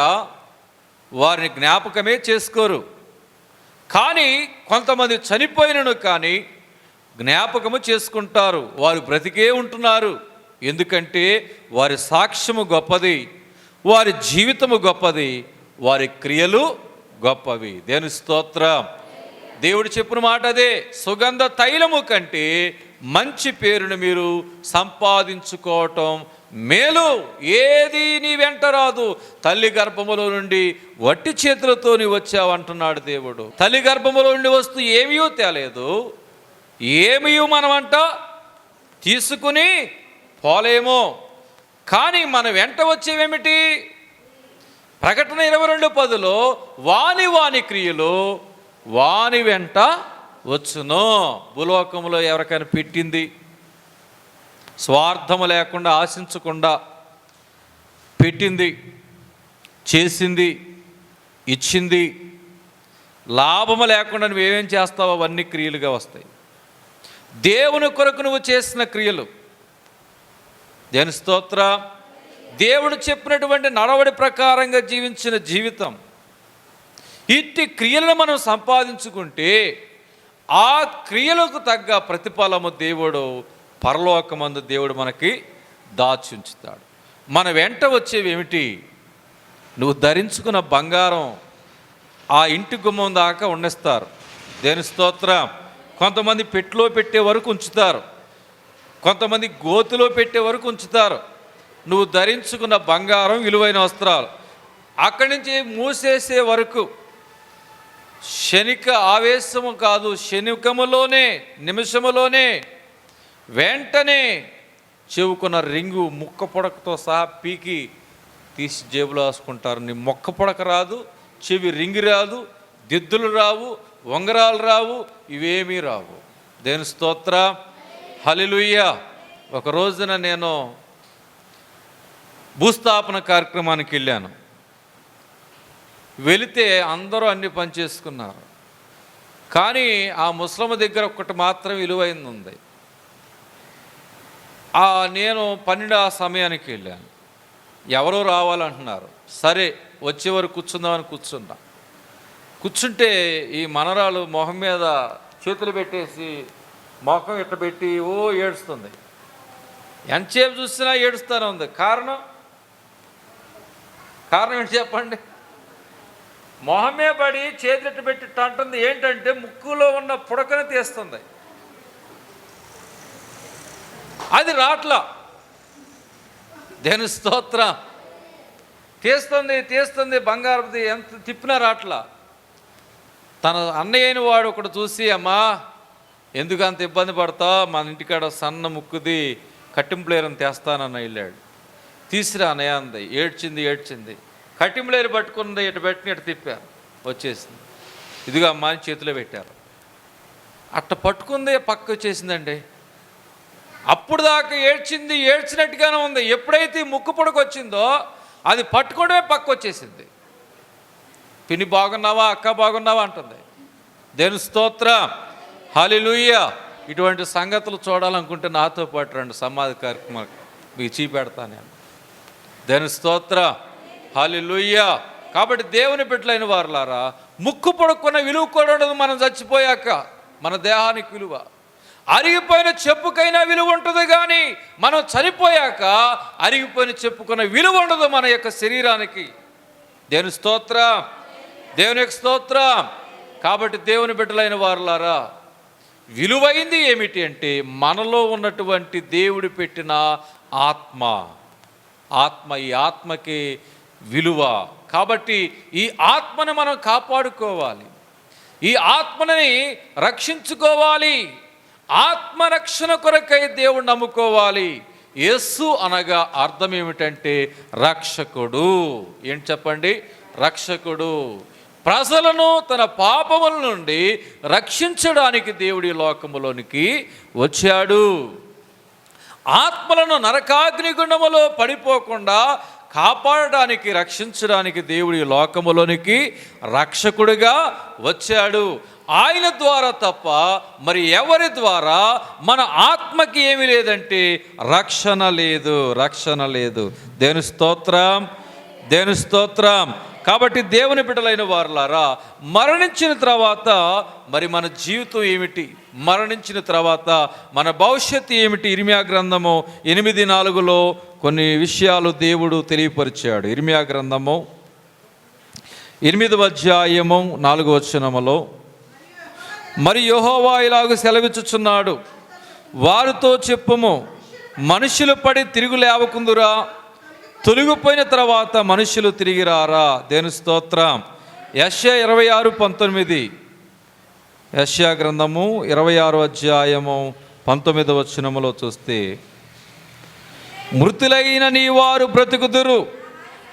వారిని జ్ఞాపకమే చేసుకోరు. కానీ కొంతమంది చనిపోయినను కానీ జ్ఞాపకము చేసుకుంటారు. వారు బ్రతికే ఉంటున్నారు. ఎందుకంటే వారి సాక్ష్యము గొప్పది, వారి జీవితము గొప్పది, వారి క్రియలు గొప్పవి. దేవుని స్తోత్రం. దేవుడు చెప్పిన మాట అదే, సుగంధ తైలము కంటే మంచి పేరును మీరు సంపాదించుకోవటం మేలు. ఏది నీ వెంట రాదు. తల్లి గర్భములో నుండి వట్టి చేతులతో నీ వచ్చావంటున్నాడు దేవుడు. తల్లి గర్భములో నుండి వస్తూ ఏమీ తేలేదు, ఏమీ మనమంట తీసుకుని పోలేమో. కానీ మన వెంట వచ్చేవేమిటి? ప్రకటన 22:10 వాని క్రియలు వాని వెంట వచ్చును. భూలోకంలో ఎవరికైనా పెట్టింది, స్వార్థము లేకుండా ఆశించకుండా పెట్టింది, చేసింది, ఇచ్చింది, లాభము లేకుండా నువ్వేమేం చేస్తావో అవన్నీ క్రియలుగా వస్తాయి. దేవుని కొరకు నువ్వు చేసిన క్రియలు. దేవుని స్తోత్ర. దేవుడు చెప్పినటువంటి నడవడి ప్రకారంగా జీవించిన జీవితం, ఇట్టి క్రియలను మనం సంపాదించుకుంటే ఆ క్రియలకు తగ్గ ప్రతిఫలము దేవుడు పరలోకమందు దేవుడు మనకి దాచుంచుతాడు. మన వెంట వచ్చేవి ఏమిటి? నువ్వు ధరించుకున్న బంగారం ఆ ఇంటి గుమ్మం దాకా ఉండేస్తారు. దేవుని స్తోత్రం. కొంతమంది పెట్టెలో పెట్టే వరకు ఉంచుతారు, కొంతమంది గోతిలో పెట్టే వరకు ఉంచుతారు. నువ్వు ధరించుకున్న బంగారం, విలువైన వస్త్రాలు అక్కడి నుంచి మూసేసే వరకు క్షణిక ఆవేశము కాదు, క్షణికములోనే, నిమిషములోనే వెంటనే చెవుకున్న రింగు ముక్క పొడకతో సహా పీకి తీసి జేబులో వేసుకుంటారు. నీ మొక్క పొడక రాదు, చెవి రింగి రాదు, దిద్దులు రావు, ఉంగరాలు రావు, ఇవేమీ రావు. దేవుని స్తోత్ర. హల్లెలూయా. ఒక రోజున నేను భూస్థాపన కార్యక్రమానికి వెళ్ళాను. వెళితే అందరూ అన్ని పని చేసుకున్నారు. కానీ ఆ ముసలమ్మ దగ్గర ఒకటి మాత్రం విలువైంది ఉంది. నేను 12 ఆ సమయానికి వెళ్ళాను. ఎవరో రావాలంటున్నారు. సరే వచ్చే వరకు కూర్చుందామని కూర్చున్నా. కూర్చుంటే ఈ మనరాలు మొహం మీద చేతులు పెట్టేసి మొఖం ఇట్ట పెట్టి ఓ ఏడుస్తుంది. ఎంతసేపు చూసినా ఏడుస్తూనే ఉంది. కారణం ఏంటి చెప్పండి? మొహమే పడి చేతులెట్టు పెట్టి అంటుంది. ఏంటంటే ముక్కులో ఉన్న పుడకను తీస్తుంది. అది రాట్లా. దేని స్తోత్రం. తీస్తుంది బంగారపుది. ఎంత తిప్పినా రాట్లా. తన అన్నయ్య అయిన వాడు ఒకడు చూసి, అమ్మా ఎందుకు అంత ఇబ్బంది పడతావు, మన ఇంటికాడ సన్న ముక్కుది కట్టింపులేరని తెస్తానన్న వెళ్ళాడు. తీసిరా అన్నయ్య అంది. ఏడ్చింది. కట్టింపులేరు పట్టుకుంది. ఇటు పెట్టిన ఇటు తిప్పారు, వచ్చేసింది. ఇదిగో అమ్మా అని చేతిలో పెట్టారు. అట్ట పట్టుకుంది, పక్క వచ్చేసిందండి. అప్పుడు దాకా ఏడ్చినట్టుగానే ఉంది. ఎప్పుడైతే ముక్కు పొడకు వచ్చిందో అది పట్టుకోవడమే పక్క వచ్చేసింది. పిన్ని బాగున్నావా, అక్క బాగున్నావా అంటుంది. దేవుని స్తోత్రం, హల్లెలూయా. ఇటువంటి సంగతులు చూడాలనుకుంటే నాతో పాటు రండి, సమాధి కార్యక్రమానికి మీకు చూపెడతాను నేను. దేవుని స్తోత్రం, హల్లెలూయా. కాబట్టి దేవుని బిడ్డలైన వారులారా, ముక్కు పొడుక్కున్న విలువ కూడా ఉండదు. మనం చచ్చిపోయాక మన దేహానికి విలువ, అరిగిపోయిన చెప్పుకైనా విలువ ఉంటుంది, కానీ మనం చనిపోయాక అరిగిపోయిన చెప్పుకున్న విలువ ఉండదు మన యొక్క శరీరానికి. దేవుని స్తోత్రం, దేవునికి స్తోత్రం. కాబట్టి దేవుని బిడ్డలైన వారులారా, విలువైంది ఏమిటి అంటే మనలో ఉన్నటువంటి దేవుడు పెట్టిన ఆత్మ. ఈ ఆత్మకి విలువ. కాబట్టి ఈ ఆత్మను మనం కాపాడుకోవాలి, ఈ ఆత్మని రక్షించుకోవాలి. ఆత్మరక్షణ కొరకై దేవుడు నమ్ముకోవాలి. యేసు అనగా అర్థం ఏమిటంటే రక్షకుడు. ఏంటి చెప్పండి? రక్షకుడు. ప్రజలను తన పాపముల నుండి రక్షించడానికి దేవుడి లోకములోనికి వచ్చాడు. ఆత్మలను నరకాగ్నిగుండములో పడిపోకుండా కాపాడడానికి, రక్షించడానికి దేవుడి లోకములోనికి రక్షకుడిగా వచ్చాడు. ఆయన ద్వారా తప్ప మరి ఎవరి ద్వారా మన ఆత్మకి ఏమీ లేదంటే రక్షణ లేదు. దేవుని స్తోత్రం. కాబట్టి దేవుని బిడ్డలైన వారులారా, మరణించిన తర్వాత మరి మన జీవితం ఏమిటి, మరణించిన తర్వాత మన భవిష్యత్తు ఏమిటి? ఇర్మియా గ్రంథము 8:4 కొన్ని విషయాలు దేవుడు తెలియపరిచాడు. ఇర్మియా గ్రంథము 8:4 మరి యెహోవా ఇలాగ సెలవిచ్చుచున్నాడు, వారితో చెప్పుము, మనుషులు పడి తిరుగు లేవకుందురా, తొలగిపోయిన తర్వాత మనుషులు తిరిగి రారా. దేవుని స్తోత్రం. యెషయా 26:19. యెషయా గ్రంథము 26:19 చూస్తే, మృతులైన నీ వారు బ్రతుకుదురు,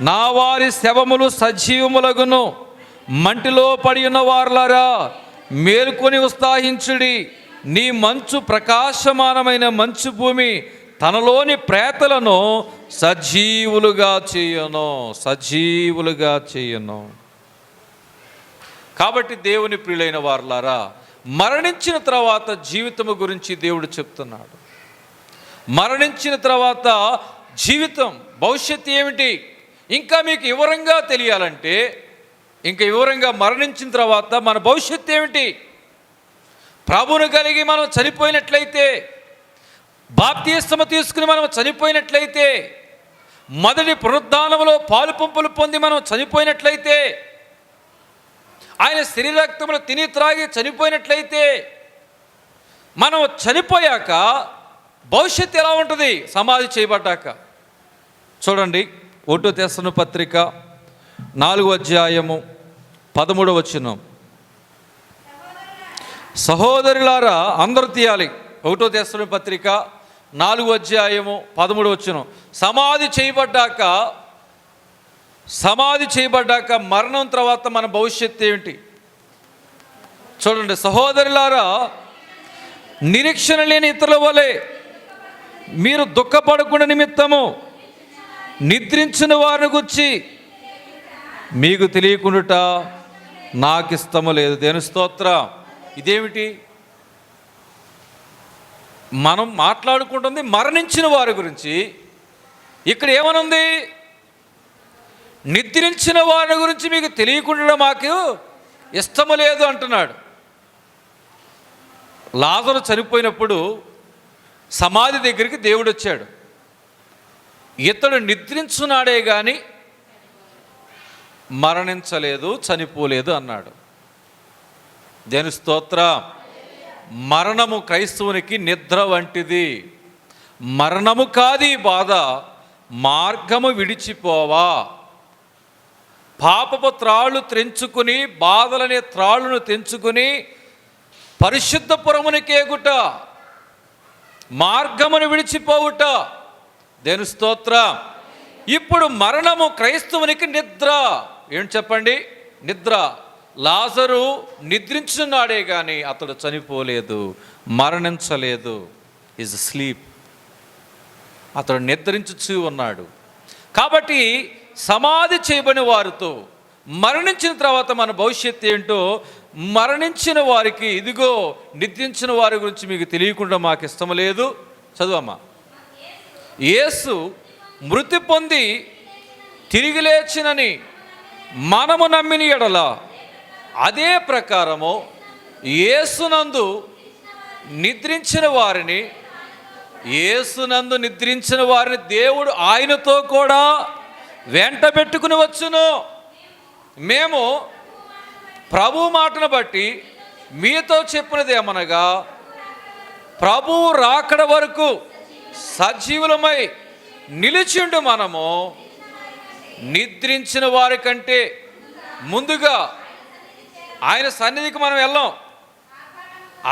నా వారి శవములు సజీవములగును. మంటిలో పడి ఉన్న వారులారా, మేలుకొని ఉత్సాహించుడి. నీ మంచు ప్రకాశమానమైన మంచు భూమి తనలోని ప్రేతలను సజీవులుగా చేయను. కాబట్టి దేవుని ప్రియులైన వారులారా, మరణించిన తర్వాత జీవితము గురించి దేవుడు చెప్తున్నాడు. మరణించిన తర్వాత జీవితం, భవిష్యత్తు ఏమిటి ఇంకా మీకు వివరంగా తెలియాలంటే, ఇంకా వివరంగా మరణించిన తర్వాత మన భవిష్యత్తు ఏమిటి? ప్రభువును కలిగి మనం చనిపోయినట్లయితే, బాప్తిస్మము తీసుకుని మనం చనిపోయినట్లయితే, మొదటి పునరుద్ధానములో పాలు పంపులు పొంది మనం చనిపోయినట్లయితే, ఆయన శరీరక్తములు తిని త్రాగి చనిపోయినట్లయితే, మనం చనిపోయాక భవిష్యత్తు ఎలా ఉంటుంది? సమాధి చేయబడ్డాక చూడండి, 1 తెస్సలోనిక 4:13. సహోదరులారా, అందరూ తీయాలి. 1 తెస్సలోనిక 4:13. సమాధి చేయబడ్డాక మరణం తర్వాత మన భవిష్యత్తు ఏమిటి చూడండి. సహోదరులారా, నిరీక్షణ లేని ఇతరుల వలె మీరు దుఃఖపడకుండా నిమిత్తము నిద్రించిన వారిని గురించి మీకు తెలియకుండుట నాకు ఇష్టము లేదు. దేవుని స్తోత్రం. ఇదేమిటి? మనం మాట్లాడుకుంటుంది మరణించిన వారి గురించి. ఇక్కడ ఏమనుంది? నిద్రించిన వారి గురించి మీకు తెలియకుండా మాకు ఇష్టము లేదు అంటున్నాడు. లాజరు చనిపోయినప్పుడు సమాధి దగ్గరికి దేవుడు వచ్చాడు. ఇతడు నిద్రించున్నాడే కానీ మరణించలేదు, చనిపోలేదు అన్నాడు. దేని స్తోత్రం. మరణము క్రైస్తవునికి నిద్ర వంటిది. మరణము కాది బాధ, మార్గము విడిచిపోవా. పాపపు త్రాళ్ళు తెంచుకుని, బాధలనే త్రాళ్ళను తెంచుకుని పరిశుద్ధపురమునికేగుట, మార్గమును విడిచిపోవుట. దేని స్తోత్రం. ఇప్పుడు మరణము క్రైస్తవునికి నిద్ర. ఏంటి చెప్పండి? నిద్ర. లాజరు నిద్రించున్నాడే కానీ అతడు చనిపోలేదు, మరణించలేదు. Is sleep. అతడు నిద్రించుచూ ఉన్నాడు. కాబట్టి సమాధి చేయబడిన వారితో మరణించిన తర్వాత మన భవిష్యత్తు ఏంటో, మరణించిన వారికి ఇదిగో నిద్రించిన వారి గురించి మీకు తెలియకుండా మాకు ఇష్టం లేదు. చదువమ్మా. యేసు మృతి పొంది తిరిగి లేచినని మనము నమ్మిన ఎడల అదే ప్రకారము యేసునందు నిద్రించిన వారిని దేవుడు ఆయనతో కూడా వెంట పెట్టుకుని వచ్చును. మేము ప్రభు మాటను బట్టి మీతో చెప్పినది ఏమనగా, ప్రభువు రాకడ వరకు సజీవులమై నిలిచిండు మనము నిద్రించిన వారి కంటే ముందుగా ఆయన సన్నిధికి మనం వెళ్ళాం.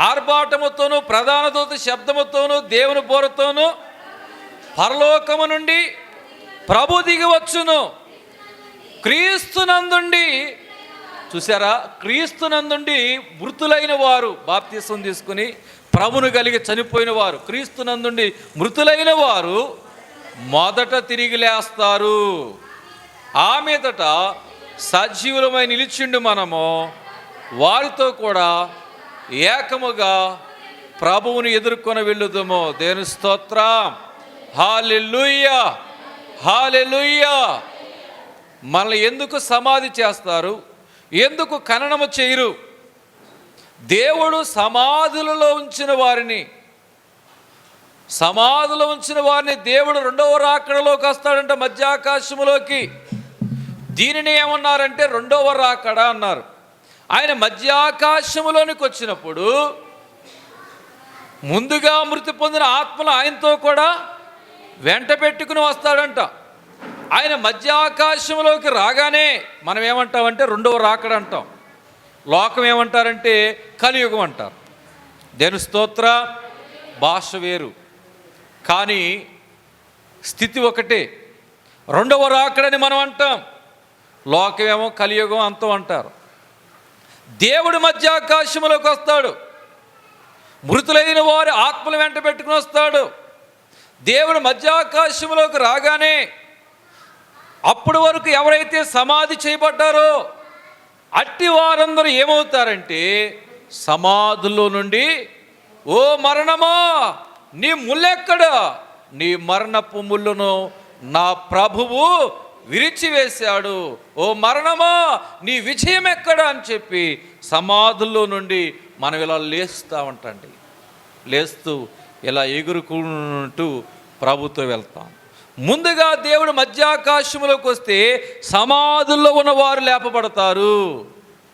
ఆర్భాటముతోనూ ప్రధాన దూత శబ్దముతోనూ దేవుని బోరతోనూ పరలోకము నుండి ప్రభు దిగి వచ్చును. క్రీస్తునందుండి, చూసారా, క్రీస్తునందుండి మృతులైన వారు, బాప్తిసం తీసుకుని ప్రభును కలిగి చనిపోయిన వారు, క్రీస్తునందుండి మృతులైన వారు మొదట తిరిగి లేస్తారు. ఆ మీదట సజీవులమై నిలిచిండు మనము వారితో కూడా ఏకముగా ప్రభువుని ఎదుర్కొని వెళ్ళుదుము. దేని స్తోత్రం. హల్లెలూయా, హల్లెలూయా. మనల్ని ఎందుకు సమాధి చేస్తారు? ఎందుకు ఖననము చేయరు? దేవుడు సమాధులలో ఉంచిన వారిని దేవుడు రెండవ రాకడలోకి వస్తాడంట, మధ్యాకాశములోకి. దీనిని ఏమన్నారంటే రెండవ రాకడ అన్నారు. ఆయన మధ్యాకాశములోనికి వచ్చినప్పుడు ముందుగా మృతి పొందిన ఆత్మలు ఆయనతో కూడా వెంట పెట్టుకుని వస్తాడంట. ఆయన మధ్యాకాశంలోకి రాగానే మనం ఏమంటామంటే రెండవ రాకడ అంటాం. లోకం ఏమంటారంటే కలియుగం అంటారు. దేని స్తోత్ర. భాష వేరు కానీ స్థితి ఒకటే. రెండవ రాకడని మనం అంటాం, లోకమేమో కలియుగం అంతం అంటారు. దేవుడు మధ్యాకాశంలోకి వస్తాడు, మృతులైన వారి ఆత్మలు వెంట పెట్టుకుని వస్తాడు. దేవుడు మధ్యాకాశంలోకి రాగానే అప్పటి వరకు ఎవరైతే సమాధి చేయబడ్డారో అట్టి వారందరూ ఏమవుతారంటే సమాధుల్లో నుండి, ఓ మరణమా నీ ముల్లెక్కడా, నీ మరణపు ముళ్ళును నా ప్రభువు విరిచివేశాడు, ఓ మరణమా నీ విజయం ఎక్కడా అని చెప్పి సమాధుల్లో నుండి మనం ఇలా లేస్తూ ఉంటాండి. లేస్తూ ఇలా ఎగురుకుంటూ ప్రభుతో వెళ్తాం. ముందుగా దేవుడు మధ్యాకాశంలోకి వస్తే సమాధుల్లో ఉన్నవారు లేపబడతారు.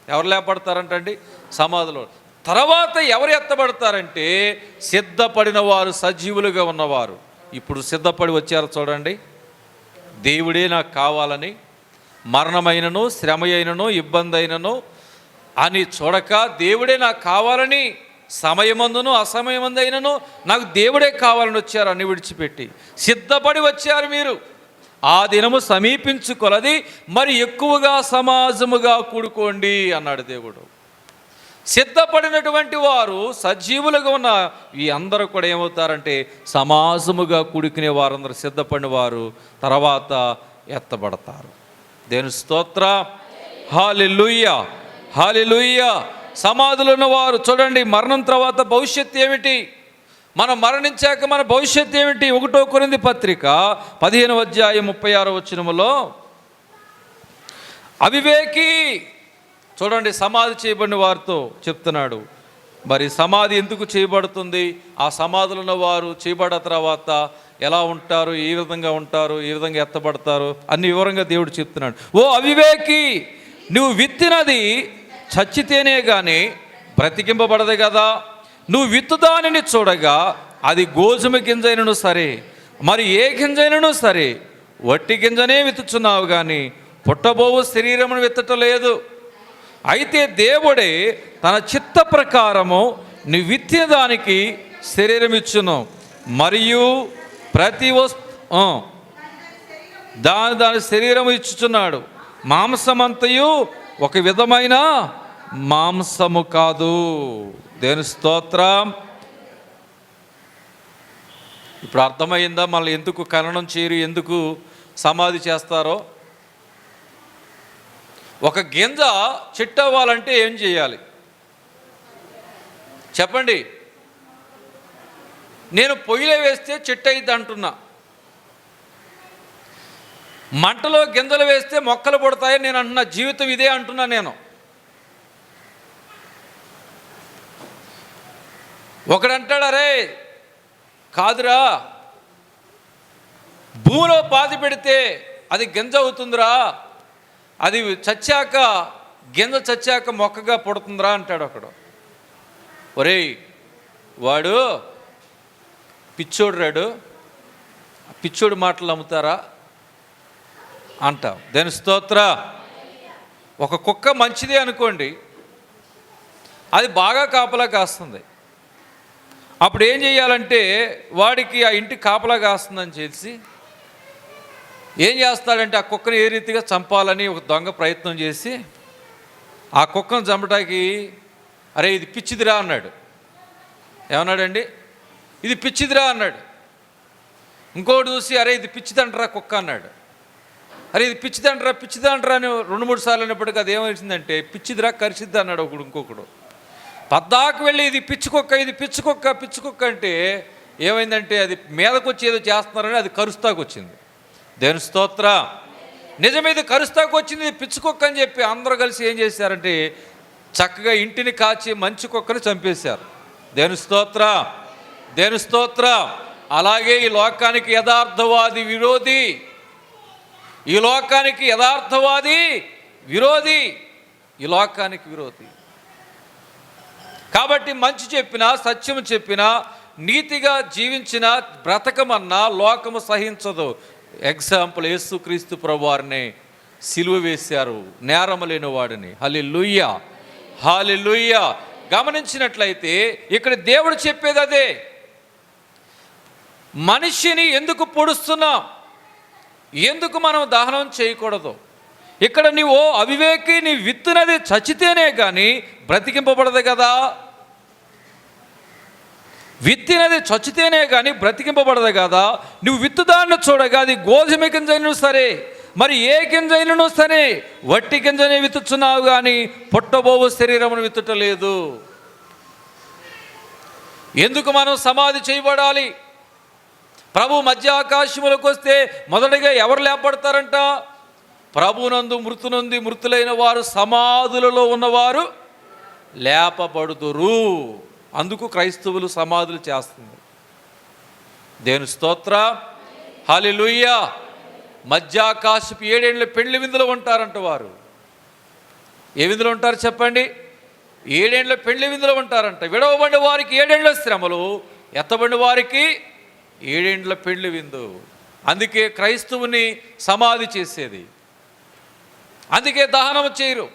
ఎవరు లేపబడతారంటండి? సమాధిలో. తర్వాత ఎవరు ఎత్తబడతారంటే సిద్ధపడిన వారు, సజీవులుగా ఉన్నవారు. ఇప్పుడు సిద్ధపడి వచ్చారు చూడండి. దేవుడే నాకు కావాలని, మరణమైనను శ్రమ అయినను ఇబ్బంది అయినను అని చూడక, దేవుడే నాకు కావాలని సమయమందును అసమయమందు అయినను నాకు దేవుడే కావాలని వచ్చారు. అన్ని విడిచిపెట్టి సిద్ధపడి వచ్చారు మీరు. ఆ దినము సమీపించుకొలది మరి ఎక్కువగా సమాజముగా కూడుకోండి అన్నాడు దేవుడు. సిద్ధపడినటువంటి వారు, సజీవులుగా ఉన్న ఈ అందరూ కూడా ఏమవుతారంటే సమాజముగా కూడుకునే వారందరూ సిద్ధపడిన వారు తర్వాత ఎత్తబడతారు. దేని స్తోత్ర. హల్లెలూయా, హల్లెలూయా. సమాధులు ఉన్నవారు చూడండి, మరణం తర్వాత భవిష్యత్తు ఏమిటి? మనం మరణించాక మన భవిష్యత్తు ఏమిటి? 1 కొరింథీ పత్రిక 15వ అధ్యాయం 36వ వచనములో, అవివేకి చూడండి, సమాధి చేయబడిన వారితో చెప్తున్నాడు. మరి సమాధి ఎందుకు చేయబడుతుంది, ఆ సమాధులు ఉన్న వారు చేయబడిన తర్వాత ఎలా ఉంటారు, ఏ విధంగా ఉంటారు, ఏ విధంగా ఎత్తబడతారు అన్ని వివరంగా దేవుడు చెప్తున్నాడు. ఓ అవివేకి, నువ్వు విత్తినది చచ్చితేనే కానీ బ్రతికింపబడదు కదా. నువ్వు విత్తుదానిని చూడగా అది గోధుమ గింజైనను సరే, మరి ఏ గింజైనను సరే వట్టి గింజనే విత్తుచున్నావు కానీ పుట్టబోవు శరీరమును విత్తటలేదు. అయితే దేవుడే తన చిత్త ప్రకారము నువ్వు విత్తిన దానికి శరీరం ఇచ్చును, మరియు ప్రతి దాని శరీరము ఇచ్చుచున్నాడు. మాంసమంతయు ఒక విధమైన మాంసము కాదు. దేవుని స్తోత్రం. ఇప్పుడు అర్థమైందా మళ్ళీ ఎందుకు ఖననం చేయరు, ఎందుకు సమాధి చేస్తారో? ఒక గింజ చెట్టు అవ్వాలంటే ఏం చేయాలి చెప్పండి? నేను పొయ్యిలో వేస్తే చెట్టు అయింది అంటున్నా, మంటలో గింజలు వేస్తే మొక్కలు పుడతాయని నేను అంటున్నా. జీవితం ఇదే అంటున్నా నేను. ఒకడంటాడు, అరే కాదురా, భూమిలో పాతి పెడితే అది గింజ అవుతుందిరా, అది చచ్చాక గింజ చచ్చాక మొక్కగా పుడుతుందిరా అంటాడు ఒకడు. ఒరేయ్ వాడు పిచ్చోడు రాడు, పిచ్చోడు మాటలు నమ్ముతారా అంటాం. దేని స్తోత్ర. ఒక కుక్క మంచిదే అనుకోండి, అది బాగా కాపలా కాస్తుంది. అప్పుడు ఏం చేయాలంటే వాడికి ఆ ఇంటి కాపలా కాస్తుందని చేసి ఏం చేస్తాడంటే ఆ కుక్కని ఏ రీతిగా చంపాలని ఒక దొంగ ప్రయత్నం చేసి ఆ కుక్కను చంపడానికి, అరే ఇది పిచ్చిదిరా అన్నాడు. ఏమన్నాడండి? ఇది పిచ్చిదిరా అన్నాడు. ఇంకోటి చూసి అరే ఇది పిచ్చిదంటరా కుక్క అన్నాడు. అరే ఇది పిచ్చిదంటరా అని 2-3 సార్లు అయినప్పటికీ అది ఏమవుతుందంటే పిచ్చిదిరా కరిసిద్ది అన్నాడు ఒకడు. ఇంకొకడు పద్దాకు వెళ్ళి ఇది పిచ్చుకొక్క అంటే ఏమైందంటే అది మీదకు వచ్చి ఏదో చేస్తున్నారని అది కరుస్తాకు వచ్చింది. దేవుని స్తోత్ర. నిజమేది కరుస్తాకు వచ్చింది, పిచ్చుకొక్క అని చెప్పి అందరూ కలిసి ఏం చేశారంటే చక్కగా ఇంటిని కాచి మంచి కుక్కని చంపేశారు. దేవుని స్తోత్ర. అలాగే ఈ లోకానికి యథార్థవాది విరోధి, ఈ లోకానికి యథార్థవాది విరోధి, ఈ లోకానికి విరోధి. కాబట్టి మంచి చెప్పినా, సత్యము చెప్పినా, నీతిగా జీవించిన బ్రతకమన్నా లోకము సహించదు. ఎగ్జాంపుల్, యేసుక్రీస్తు ప్రభువారిని సిలువ వేశారు, నేరము లేని వాడిని. హల్లెలూయా, హల్లెలూయా. గమనించినట్లయితే ఇక్కడ దేవుడు చెప్పేది అదే. మనిషిని ఎందుకు పొడుస్తున్నాం, ఎందుకు మనం దహనం చేయకూడదు? ఇక్కడ నీవు అవివేకి, నీ విత్తునది చచ్చితేనే కానీ బ్రతికింపబడదు కదా. విత్తినది చచ్చితేనే కానీ బ్రతికింపబడదు కదా. నువ్వు విత్తుదాన్ని చూడగా అది గోధుమ గింజైనను సరే, మరి ఏ గింజైనను సరే వట్టి గింజనే విత్తుచున్నావు కానీ పుట్టబోవు శరీరమును విత్తుటలేదు. ఎందుకు మనం సమాధి చేయబడాలి? ప్రభు మధ్య ఆకాశములకు వస్తే మొదటిగా ఎవరు లేపబడతారంట? ప్రభునందు మృతులైన వారు, సమాధులలో ఉన్నవారు లేపబడుదురు. అందుకు క్రైస్తవులు సమాధులు చేస్తుంది. దేవుని స్తోత్ర, హల్లెలూయా. మధ్యాకాశపు 7 ఏళ్ల పెళ్లి విందులో ఉంటారంట వారు. ఏ విందులో ఉంటారు చెప్పండి? 7 ఏళ్ల పెళ్లి విందులో ఉంటారంట. విడవబడిన వారికి 7 ఏళ్ల శ్రమలు, ఎత్తబడిన వారికి 7 ఏళ్ల పెళ్లి విందు. అందుకే క్రైస్తవుని సమాధి చేసేది. అందుకే దహనం చేయరు.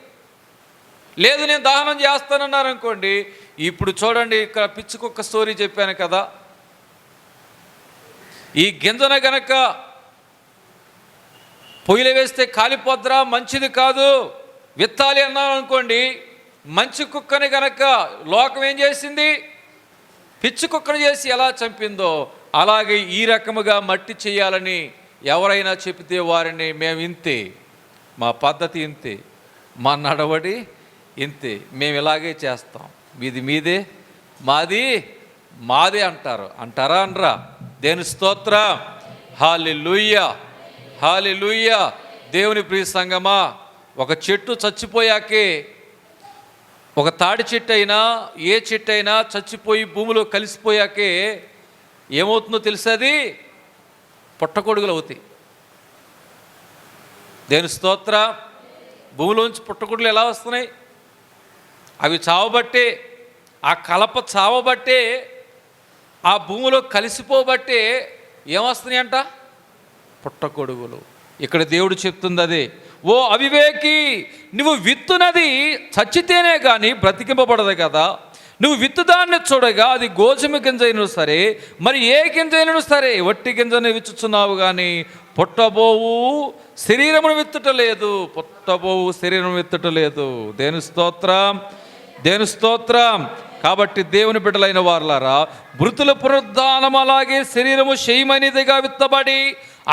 లేదు నేను దహనం చేస్తానన్నారు అనుకోండి. ఇప్పుడు చూడండి, ఇక్కడ పిచ్చుకొక్క స్టోరీ చెప్పాను కదా. ఈ గింజన గనక పొయ్యిలో వేస్తే కాలిపోద్రా, మంచిది కాదు, విత్తాలి అన్నాను అనుకోండి. మంచి కుక్కని గనక లోకం ఏం చేసింది? పిచ్చి కుక్కను చేసి ఎలా చంపిందో అలాగే ఈ రకముగా మట్టి చేయాలని ఎవరైనా చెబితే వారిని మేము ఇంతే, మా పద్ధతి ఇంతే, మా నడవడి ఇంతే, మేము ఇలాగే చేస్తాం, మీది మీదే, మాది మాదే అంటారా అనరా? దేవుని స్తోత్ర, హల్లెలూయా, హల్లెలూయా. దేవుని ప్రియ సంగమా, ఒక చెట్టు చచ్చిపోయాకే ఒక తాడి చెట్టు అయినా ఏ చెట్టు అయినా చచ్చిపోయి భూమిలో కలిసిపోయాకే ఏమవుతుందో తెలుసా? అది పుట్టగొడుగులు అవుతాయి. దేవుని స్తోత్ర. భూమిలోంచి పుట్టగొడుగులు ఎలా వస్తున్నాయి? అవి చావబట్టే, ఆ కలప చావబట్టే, ఆ భూమిలో కలిసిపోబట్టే ఏమొస్తున్నాయి అంట? పుట్టగొడుగులు. ఇక్కడ దేవుడు చెప్తుంది అదే. ఓ అవివేకి, నువ్వు విత్తునది చచ్చితేనే కానీ బ్రతికింపబడదు కదా. నువ్వు విత్తుదాన్ని చూడగా అది గోధుమ గింజ అయినా సరే, మరి ఏ గింజ అయినా సరే వట్టి గింజను విచ్చుచున్నావు కానీ పుట్టబోవు శరీరమును విత్తుటలేదు. పుట్టబోవు శరీరం విత్తుటలేదు. దేని స్తోత్రం, దేని స్తోత్రం. కాబట్టి దేవుని బిడ్డలైన వారులారా, మృతుల పునరుద్ధానం అలాగే శరీరము క్షయమైనదిగా విత్తబడి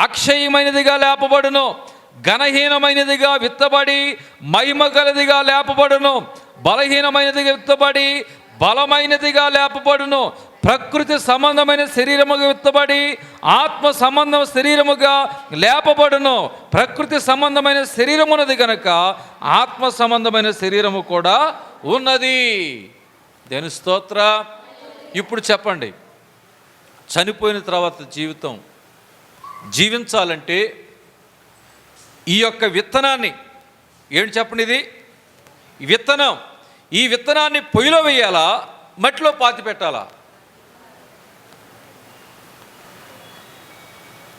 అక్షయమైనదిగా లేపబడును, ఘనహీనమైనదిగా విత్తబడి మహిమ గలదిగా లేపబడును, బలహీనమైనదిగా విత్తబడి బలమైనదిగా లేపబడును. ప్రకృతి సంబంధమైన శరీరముగా విత్తబడి ఆత్మ సంబంధం శరీరముగా లేపబడును. ప్రకృతి సంబంధమైన శరీరం ఉన్నది కనుక ఆత్మ సంబంధమైన శరీరము కూడా ఉన్నది. దేని స్తోత్ర. ఇప్పుడు చెప్పండి, చనిపోయిన తర్వాత జీవితం జీవించాలంటే ఈ యొక్క విత్తనాన్ని ఏంటి చెప్పండి? ఇది విత్తనం. ఈ విత్తనాన్ని పొయ్యిలో వేయాలా, మట్టిలో పాతి పెట్టాలా?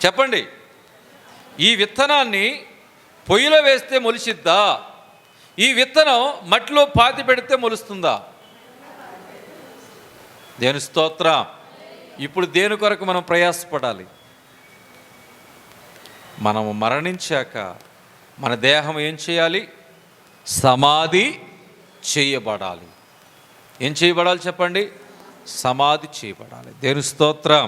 చెప్పండి. ఈ విత్తనాన్ని పొయ్యిలో వేస్తే మొలిసిద్దా? ఈ విత్తనం మట్టిలో పాతి పెడితే మొలుస్తుందా? దేని స్తోత్రం. ఇప్పుడు దేని కొరకు మనం ప్రయాసపడాలి? మనము మరణించాక మన దేహం ఏం చేయాలి? సమాధి చేయబడాలి. ఏం చేయబడాలి చెప్పండి? సమాధి చేయబడాలి. దేని స్తోత్రం.